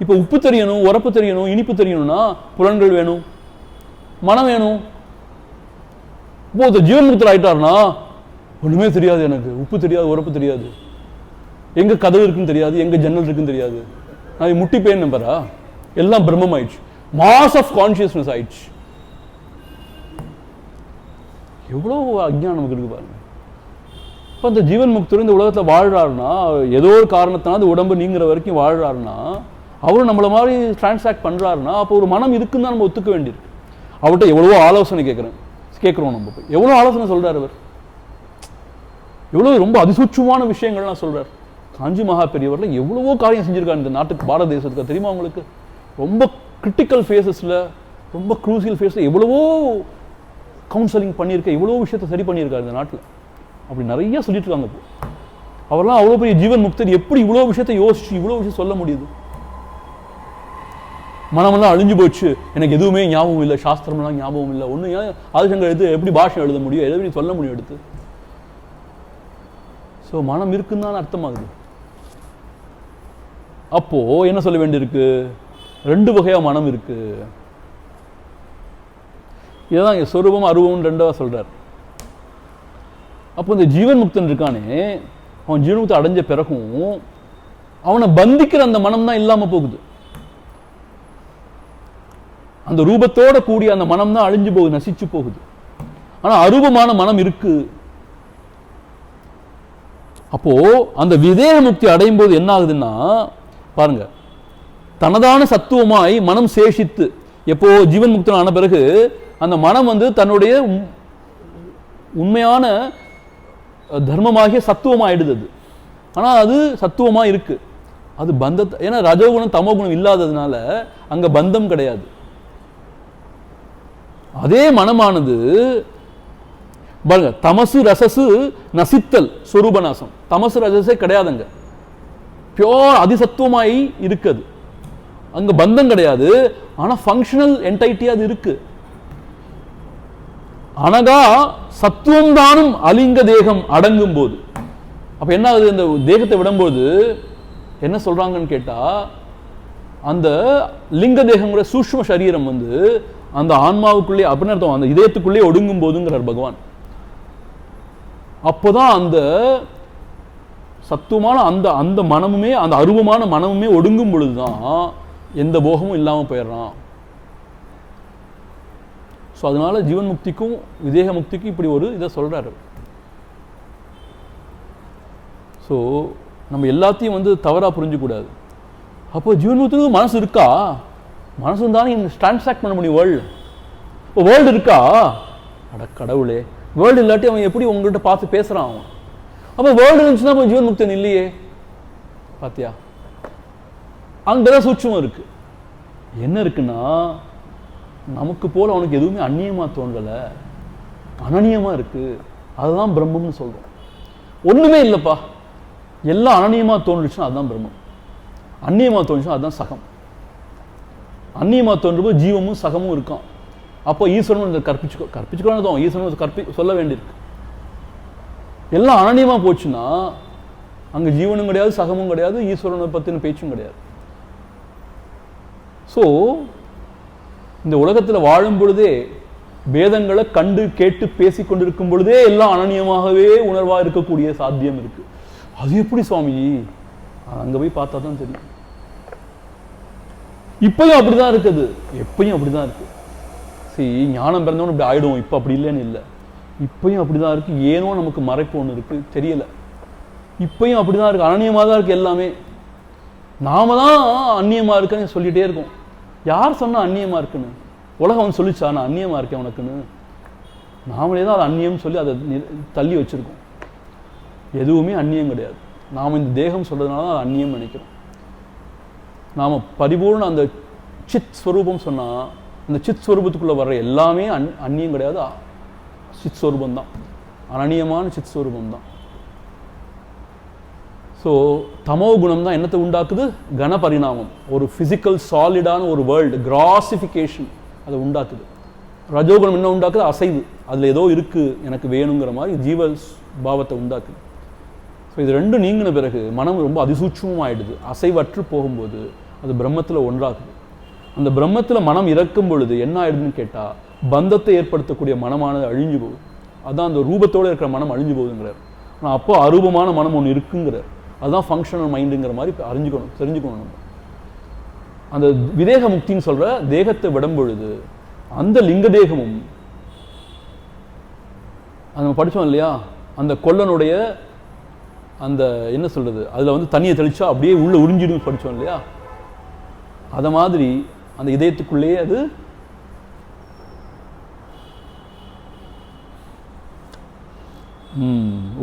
இப்போ உப்பு தெரியணும், உரப்பு தெரியணும், இனிப்பு தெரியணும்னா புலன்கள் வேணும், மனம் வேணும். இப்போ ஜீவன் முக்தர் ஆயிட்டாருன்னா ஒன்றுமே தெரியாது, எனக்கு உப்பு தெரியாது, உரப்பு தெரியாது, எங்கே கதவு இருக்குன்னு தெரியாது, எங்கே ஜன்னல் இருக்குன்னு தெரியாது, நான் முட்டிப்பேன் நம்பரா, எல்லாம் பிரம்மம் ஆயிடுச்சு, மாஸ் ஆஃப் கான்சியஸ்னஸ் ஆயிடுச்சு. எவ்வளோ அஜ்ஞானம் நமக்கு இருக்கு பாருங்க. இப்போ அந்த ஜீவன் முக்தர் இந்த உலகத்தில் வாழ்றாருன்னா ஏதோ ஒரு காரணத்தினால அந்த உடம்பு நீங்கிற வரைக்கும் வாழ்றாருன்னா, அவரும் நம்மளை மாதிரி டிரான்சாக்ட் பண்ணுறாருன்னா அப்போ ஒரு மனம் இருக்குன்னு தான் நம்ம ஒத்துக்க வேண்டியிருக்கு. அவர்கிட்ட எவ்வளவோ ஆலோசனை கேட்குறோம் நம்ம போய், எவ்வளோ ஆலோசனை சொல்கிறார் அவர், எவ்வளோ ரொம்ப அதிசூட்சமான விஷயங்கள்லாம் சொல்கிறார். காஞ்சி மகா பெரியவரில் எவ்வளவோ காரியம் செஞ்சுருக்காரு இந்த நாட்டுக்கு, பாரத தேசத்துக்கு. தெரியுமா உங்களுக்கு? ரொம்ப கிரிட்டிக்கல் ஃபேஸஸில், ரொம்ப க்ரூசியல் ஃபேஸில் எவ்வளவோ கவுன்சிலிங் பண்ணியிருக்க, எவ்வளோ விஷயத்தை சரி பண்ணியிருக்காரு இந்த நாட்டில். அப்படி நிறைய சொல்லிட்டு இருக்காங்க. இப்போ அவர்லாம் அவ்வளோ பெரிய ஜீவன் முக்தர் எப்படி இவ்வளோ விஷயத்தை யோசிச்சு இவ்வளோ விஷயம் சொல்ல முடியுது? மனமெல்லாம் அழிஞ்சு போச்சு, எனக்கு எதுவுமே ஞாபகம் இல்லை, சாஸ்திரம்லாம் ஞாபகம் இல்லை, ஒன்று ஆதிசங்கர் எடுத்து எப்படி பாஷை எழுத முடியும், எப்படி சொல்ல முடியும் எடுத்து? ஸோ மனம் இருக்குன்னு தான் அர்த்தமாகுது. அப்போ என்ன சொல்ல வேண்டியிருக்கு? ரெண்டு வகையா மனம் இருக்கு. இதுதான் சொரூபம் அருவம் ரெண்டாவா சொல்றார். அப்போ இந்த ஜீவன் முக்தன் இருக்கானே, அவன் ஜீவன் முக்தி அடைஞ்ச பிறகும் அவனை பந்திக்கிற அந்த மனம் தான் இல்லாம போகுது. அந்த ரூபத்தோட கூடிய அந்த மனம் தான் அழிஞ்சு போகுது, நசிச்சு போகுது. ஆனா அரூபமான மனம் இருக்கு. அப்போ அந்த விதேக முக்தி அடையும் போது என்ன ஆகுதுன்னா பாருங்க, தனதான சத்துவமாய் மனம் சேஷித்து, எப்போ ஜீவன் முக்தன் ஆன பிறகு அந்த மனம் வந்து தன்னுடைய உண்மையான தர்மமாகிய சத்துவமாயிடுது. ஆனா அது சத்துவமா இருக்கு, அது பந்தத்தை, ஏன்னா ரஜோகுணம் தமோகுணம் இல்லாததுனால அங்க பந்தம் கிடையாது. அதே மனமானது பாருங்க, தமசு ரசசு நசித்தல் சொரூபநாசம், தமசு ரசசே கிடையாதுங்க, பியோர் அதிசத்துவமாய் இருக்குது, அங்க பந்தம் கிடையாது. ஆனா ஃபங்க்ஷனல் என்டைட்டி அது இருக்கு. அனகா சத்துவம் தானும் அலிங்க தேகம் அடங்கும் போது, அப்போ என்ன ஆகுது, இந்த தேகத்தை விடும்போது என்ன சொல்கிறாங்கன்னு கேட்டால், அந்த லிங்க தேகங்கிற சூஷ்ம சரீரம் வந்து அந்த ஆன்மாவுக்குள்ளே அப்படின்னு அர்த்தம், அந்த இதயத்துக்குள்ளே ஒடுங்கும் போதுங்கிறார் பகவான். அப்போதான் அந்த சத்துவமான அந்த அந்த மனமுமே, அந்த அருவமான மனமுமே ஒடுங்கும் பொழுதுதான் எந்த போகமும் இல்லாமல் போயிடுறான். ஸோ அதனால ஜீவன் முக்திக்கும் விதேக முக்திக்கும் இப்படி ஒரு இதை சொல்றாரு. ஸோ நம்ம எல்லாத்தையும் வந்து தவறாக புரிஞ்சுக்கூடாது. அப்போ ஜீவன் முக்திக்கு மனசு இருக்கா? மனசு இருந்தாலும் டிரான்சாக்ட் பண்ண முடியும் வேர்ல்டு. இப்போ வேர்ல்டு இருக்கா? அட கடவுளே, வேர்ல்டு இல்லாட்டி அவன் எப்படி உங்கள்கிட்ட பார்த்து பேசுகிறான் அவன்? அப்போ வேர்ல்டு இருந்துச்சுன்னா அப்போ ஜீவன் முக்தன் இல்லையே. பாத்தியா, அங்கதான் சூட்சமம் இருக்கு. என்ன இருக்குன்னா, நமக்கு போல அவனுக்கு எதுவுமே அந்நியமா தோன்றல, அனநியமா இருக்கு. அதுதான் பிரம்மம்னு சொல்றோம். ஒண்ணுமே இல்லப்பா, எல்லாம் அனநியமா தோன்றுச்சுன்னா அதுதான் பிரம்மம். அந்நியமா தோன்றுச்சுன்னா அதுதான் சகம். அந்நியமா தோன்றும்போது ஜீவமும் சகமும் இருக்கான். அப்போ ஈஸ்வரன் கற்பிச்சுக்கணும், ஈஸ்வரன் சொல்ல வேண்டியிருக்கு. எல்லாம் அனநியமா போச்சுன்னா அங்க ஜீவனும் கிடையாது, சகமும் கிடையாது, ஈஸ்வரனை பத்தின பேச்சும் கிடையாது. ஸோ இந்த உலகத்தில் வாழும் பொழுதே, வேதங்களை கண்டு கேட்டு பேசி கொண்டிருக்கும் பொழுதே எல்லாம் அனநியமாகவே உணர்வா இருக்கக்கூடிய சாத்தியம் இருக்கு. அது எப்படி சுவாமிஜி? அங்க போய் பார்த்தா தான் தெரியும். இப்பயும் அப்படிதான் இருக்குது, எப்பயும் அப்படிதான் இருக்கு. சரி, ஞானம் பிறந்தவனு இப்படி ஆயிடும், இப்ப அப்படி இல்லைன்னு இல்லை. இப்பயும் அப்படிதான் இருக்கு. ஏனோ நமக்கு மறைப்பு ஒன்று இருக்கு, தெரியல. இப்பயும் அப்படிதான் இருக்கு, அனநியமா தான் இருக்கு எல்லாமே. நாம தான் அந்நியமா இருக்குன்னு சொல்லிட்டே இருக்கோம். யார் சொன்னா அந்நியமா இருக்குன்னு? உலகம் வந்து சொல்லிச்சா நான் அந்நியமா இருக்கேன் உனக்குன்னு? நாமளே தான் அதை அந்நியம் சொல்லி அதை தள்ளி வச்சிருக்கோம். எதுவுமே அந்நியம் கிடையாது. நாம் இந்த தேகம் சொல்றதுனால தான் அந்நியம் நினைக்கிறோம். நாம பரிபூர்ண அந்த சித் ஸ்வரூபம் சொன்னா, அந்த சித் ஸ்வரூபத்துக்குள்ள வர்ற எல்லாமே அந்நியம் கிடையாது, சித் ஸ்வரூபம் தான், அனநியமான சித் ஸ்வரூபம் தான். ஸோ தமோ குணம் தான் என்னத்தை உண்டாக்குது? கனபரிணாமம், ஒரு பிசிக்கல் சாலிடான ஒரு வேர்ல்டு, கிராசிஃபிகேஷன் அதை உண்டாக்குது. ரஜோகுணம் என்ன உண்டாக்குது? அசைவு, அதில் ஏதோ இருக்கு எனக்கு வேணுங்கிற மாதிரி ஜீவ பாவத்தை உண்டாக்குது. ஸோ இது ரெண்டும் நீங்கின பிறகு மனம் ரொம்ப அதிசூட்சமாயிடுது. அசைவற்று போகும்போது அது பிரம்மத்தில் ஒன்றாகுது. அந்த பிரம்மத்தில் மனம் இறக்கும் பொழுது என்ன ஆயிடுதுன்னு கேட்டால், பந்தத்தை ஏற்படுத்தக்கூடிய மனமானது அழிஞ்சு போகுது. அதான் அந்த ரூபத்தோடு இருக்கிற மனம் அழிஞ்சு போகுதுங்கிறார். ஆனால் அப்போ அரூபமான மனம் ஒன்று இருக்குங்கிறார். அதுதான் ஃபங்க்ஷனல் மைண்டுங்கிற மாதிரி தெரிஞ்சுக்கணும் நம்ம. அந்த விதேக முக்தின்னு சொல்ற தேகத்தை விடும் பொழுது அந்த லிங்க தேகமும், நம்ம படித்தோம் இல்லையா, அந்த கொல்லனுடைய அந்த என்ன சொல்றது, அதில் வந்து தண்ணியை தெளிச்சா அப்படியே உள்ள உறிஞ்சிடும் படித்தோம் இல்லையா, அதை மாதிரி அந்த இதயத்துக்குள்ளேயே அது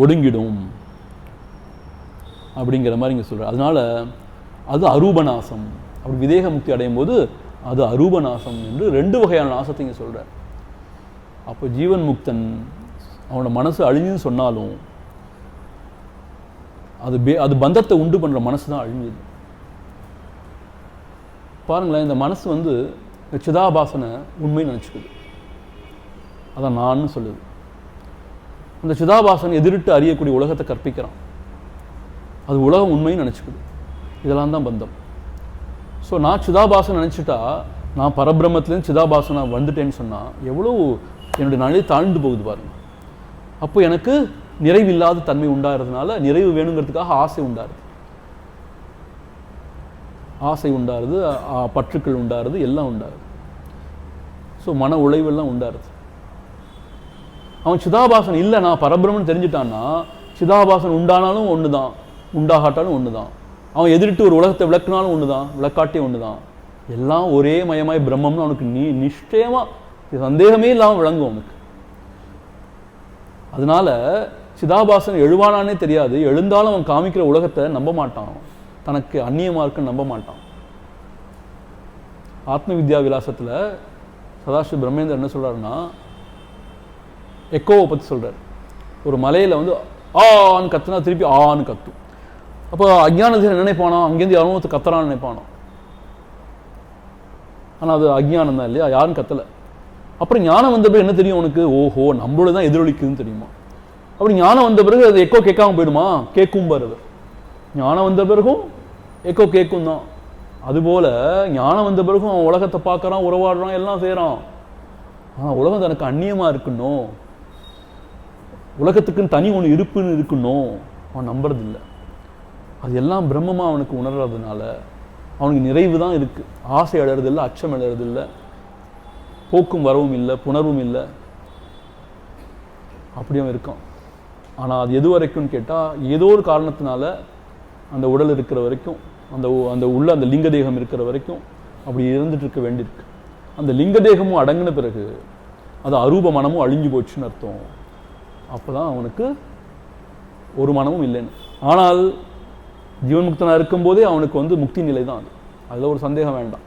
ஒடுங்கிடும் அப்படிங்கிற மாதிரி இங்கே சொல்கிறார். அதனால அது அரூபநாசம். அப்படி விதேக முக்தி அடையும் போது அது அரூபநாசம் என்று ரெண்டு வகையான நாசத்தை இங்கே சொல்கிறார். அப்போ ஜீவன் முக்தன் அவனோட மனசு அழிஞ்சுன்னு சொன்னாலும் அது பந்தத்தை உண்டு பண்ணுற மனசு தான் அழிஞ்சுது. பாருங்களேன், இந்த மனசு வந்து சிதாபாசனை உண்மைன்னு நினச்சிக்குது, அதான் நான் சொல்லுது. அந்த சிதாபாசன் எதிரிட்டு அறியக்கூடிய உலகத்தை கற்பிக்கிறான், அது உலகம் உண்மைன்னு நினச்சிக்குது. இதெல்லாம் தான் பந்தம். ஸோ நான் சிதாபாசன் நினச்சிட்டா, நான் பரபிரம்மத்துலேருந்து சிதாபாசனா வந்துட்டேன்னு சொன்னால் எவ்வளோ என்னுடைய நிலை தாழ்ந்து போகுது பாருங்க. அப்போ எனக்கு நிறைவில்லாத தன்மை உண்டாகிறதுனால நிறைவு வேணுங்கிறதுக்காக ஆசை உண்டாருது, பற்றுக்கள் உண்டாருது, எல்லாம் உண்டாருது. ஸோ மன உழைவெல்லாம் உண்டாருது. அவன் சிதாபாசன் இல்லை, நான் பரபிரம்மன் தெரிஞ்சுட்டான்னா சிதாபாசன் உண்டானாலும் ஒன்று தான், உண்டாகாட்டாலும் ஒன்று தான். அவன் எதிரிட்டு ஒரு உலகத்தை விளக்குனாலும் ஒன்று தான், விளக்காட்டே ஒன்று தான். எல்லாம் ஒரே மயமாய் பிரம்மம்னு அவனுக்கு நிச்சயமாக சந்தேகமே இல்லாமல் விளங்கும் அவனுக்கு. அதனால சிதாபாசன் எழுவானானே தெரியாது, எழுந்தாலும் அவன் காமிக்கிற உலகத்தை நம்ப மாட்டான், தனக்கு அந்நியமாக இருக்குன்னு நம்ப மாட்டான். ஆத்ம வித்யா விலாசத்தில் சதாசிவ பிரம்மேந்திரன் என்ன சொல்கிறாருன்னா, எக்கோவை பற்றி சொல்கிறார். ஒரு மலையில் வந்து ஆன்னு கத்துனா திருப்பி ஆன்னு கத்தும். அப்போ அஜ்ஞானத்தில் என்ன நினைப்பானோ, அங்கேருந்து யாரும் கத்துறான்னு நினைப்பானோ, ஆனால் அது அஜ்ஞானம் தான் இல்லையா, யாரும் கத்தலை. அப்புறம் ஞானம் வந்தப்போ என்ன தெரியும் உனக்கு? ஓஹோ, நம்மளோட தான் எதிரொலிக்குதுன்னு தெரியுமா. அப்படி ஞானம் வந்த பிறகு அது எக்கோ கேட்காம போயிடுமா? கேட்கும் பாரு. ஞானம் வந்த பிறகும் எக்கோ கேட்கும் தான். அதுபோல ஞானம் வந்த பிறகும் அவன் உலகத்தை பார்க்கறான், உறவாடுறான், எல்லாம் செய்யறான். ஆனால் உலகம் தனக்கு அந்நியமா இருக்கணும், உலகத்துக்குன்னு தனி ஒன்று இருப்புன்னு இருக்கணும் அவன் நம்புறதில்லை. அது எல்லாம் பிரம்மமா அவனுக்கு உணர்றதுனால அவனுக்கு நிறைவு தான் இருக்கு. ஆசை அழறதில்லை, அச்சம் அழறதில்லை, போக்கும் வரவும் இல்லை, புணர்வும் இல்லை, அப்படியும் இருக்கான். ஆனால் அது எது வரைக்கும்னு கேட்டால், ஏதோ ஒரு காரணத்தினால அந்த உடல் இருக்கிற வரைக்கும், அந்த உள்ள அந்த லிங்க தேகம் இருக்கிற வரைக்கும் அப்படி இருந்துட்டு இருக்க வேண்டியிருக்கு. அந்த லிங்க தேகமும் அடங்கின பிறகு அது அரூப மனமும் அழிஞ்சு போச்சுன்னு அர்த்தம். அப்போதான் அவனுக்கு ஒரு மனமும் இல்லைன்னு. ஆனால் ஜீவன் முக்தனாக இருக்கும்போதே அவனுக்கு முக்தி நிலை தான் அது, அதில் ஒரு சந்தேகம் வேண்டாம்.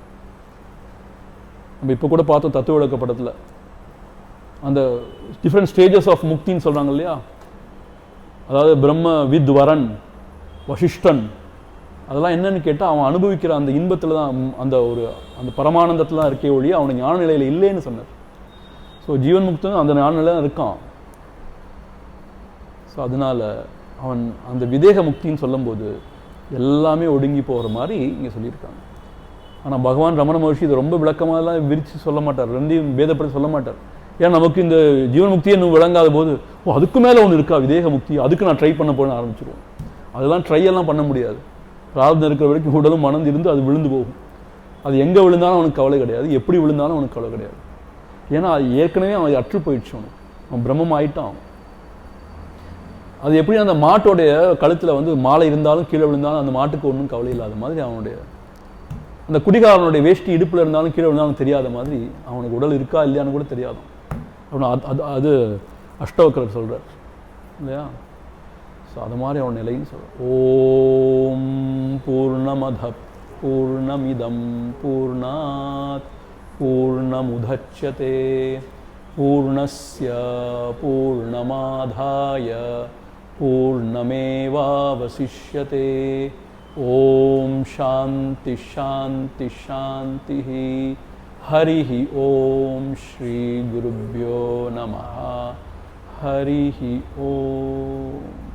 நம்ம இப்போ கூட பார்த்தோம் தத்துவ விளக்க படத்தில், அந்த டிஃப்ரெண்ட் ஸ்டேஜஸ் ஆஃப் முக்தின்னு சொல்கிறாங்க இல்லையா. அதாவது பிரம்ம வித் வரன், வசிஷ்டன், அதெல்லாம் என்னன்னு கேட்டால் அவன் அனுபவிக்கிற அந்த இன்பத்தில் தான், அந்த பரமானந்தத்தில் தான் இருக்கே ஒழிய அவனுக்கு ஞான நிலையில் இல்லைன்னு சொன்னார். ஸோ ஜீவன் முக்தன் அந்த ஞான நிலையில் இருக்கான். ஸோ அதனால் அவன் அந்த விதேக முக்தின்னு சொல்லும்போது எல்லாமே ஒடுங்கி போகிற மாதிரி இங்கே சொல்லியிருக்காங்க. ஆனால் பகவான் ரமண மகர்ஷி இதை ரொம்ப விளக்கமாகலாம் விரித்து சொல்ல மாட்டார், ரெண்டையும் பேதப்படி சொல்ல மாட்டார். ஏன்னா நமக்கு இந்த ஜீவன் முக்தியை இன்னும் விளங்காத போது, அதுக்கு மேலே ஒன்று இருக்கா விதேக முக்தி, அதுக்கு நான் ட்ரை பண்ண போகணும்னு ஆரம்பிச்சிருவோம். அதெல்லாம் ட்ரையெல்லாம் பண்ண முடியாது. பிரார்த்தனை இருக்கிற வரைக்கும் உடலும் மனந்து இருந்து அது விழுந்து போகும். அது எங்கே விழுந்தாலும் அவனுக்கு கவலை கிடையாது, எப்படி விழுந்தாலும் அவனுக்கு கவலை கிடையாது. ஏன்னா அது ஏற்கனவே அவன் அற்று போயிடுச்சு, அவன் பிரம்மம் ஆயிட்டான். அது எப்படி அந்த மாட்டோடைய கழுத்தில் மாலை இருந்தாலும் கீழே விழுந்தாலும் அந்த மாட்டுக்கு ஒன்றும் கவலை இல்லாத மாதிரி, அவனுடைய அந்த குடிகாரனுடைய வேஷ்டி இடுப்பில் இருந்தாலும் கீழே விழுந்தாலும் தெரியாத மாதிரி அவனுக்கு உடல் இருக்கா இல்லையான்னு கூட தெரியாதான். அது அஷ்டவக்கரர் சொல்கிறார் இல்லையா. ஸோ அது மாதிரி அவன் நிலைன்னு சொல்கிறார். ஓம் பூர்ணமத பூர்ணமிதம் பூர்ணாத் பூர்ணமுதச்யதே பூர்ணஸ்ய பூர்ணமாதாய பூர்ணமேவாவசிஷ்யதே. ஓம் சாந்தி சாந்தி சாந்தி. ஹரிஹி ஓம் ஸ்ரீ குருப்யோ நமஹ. ஹரிஹி ஓம்.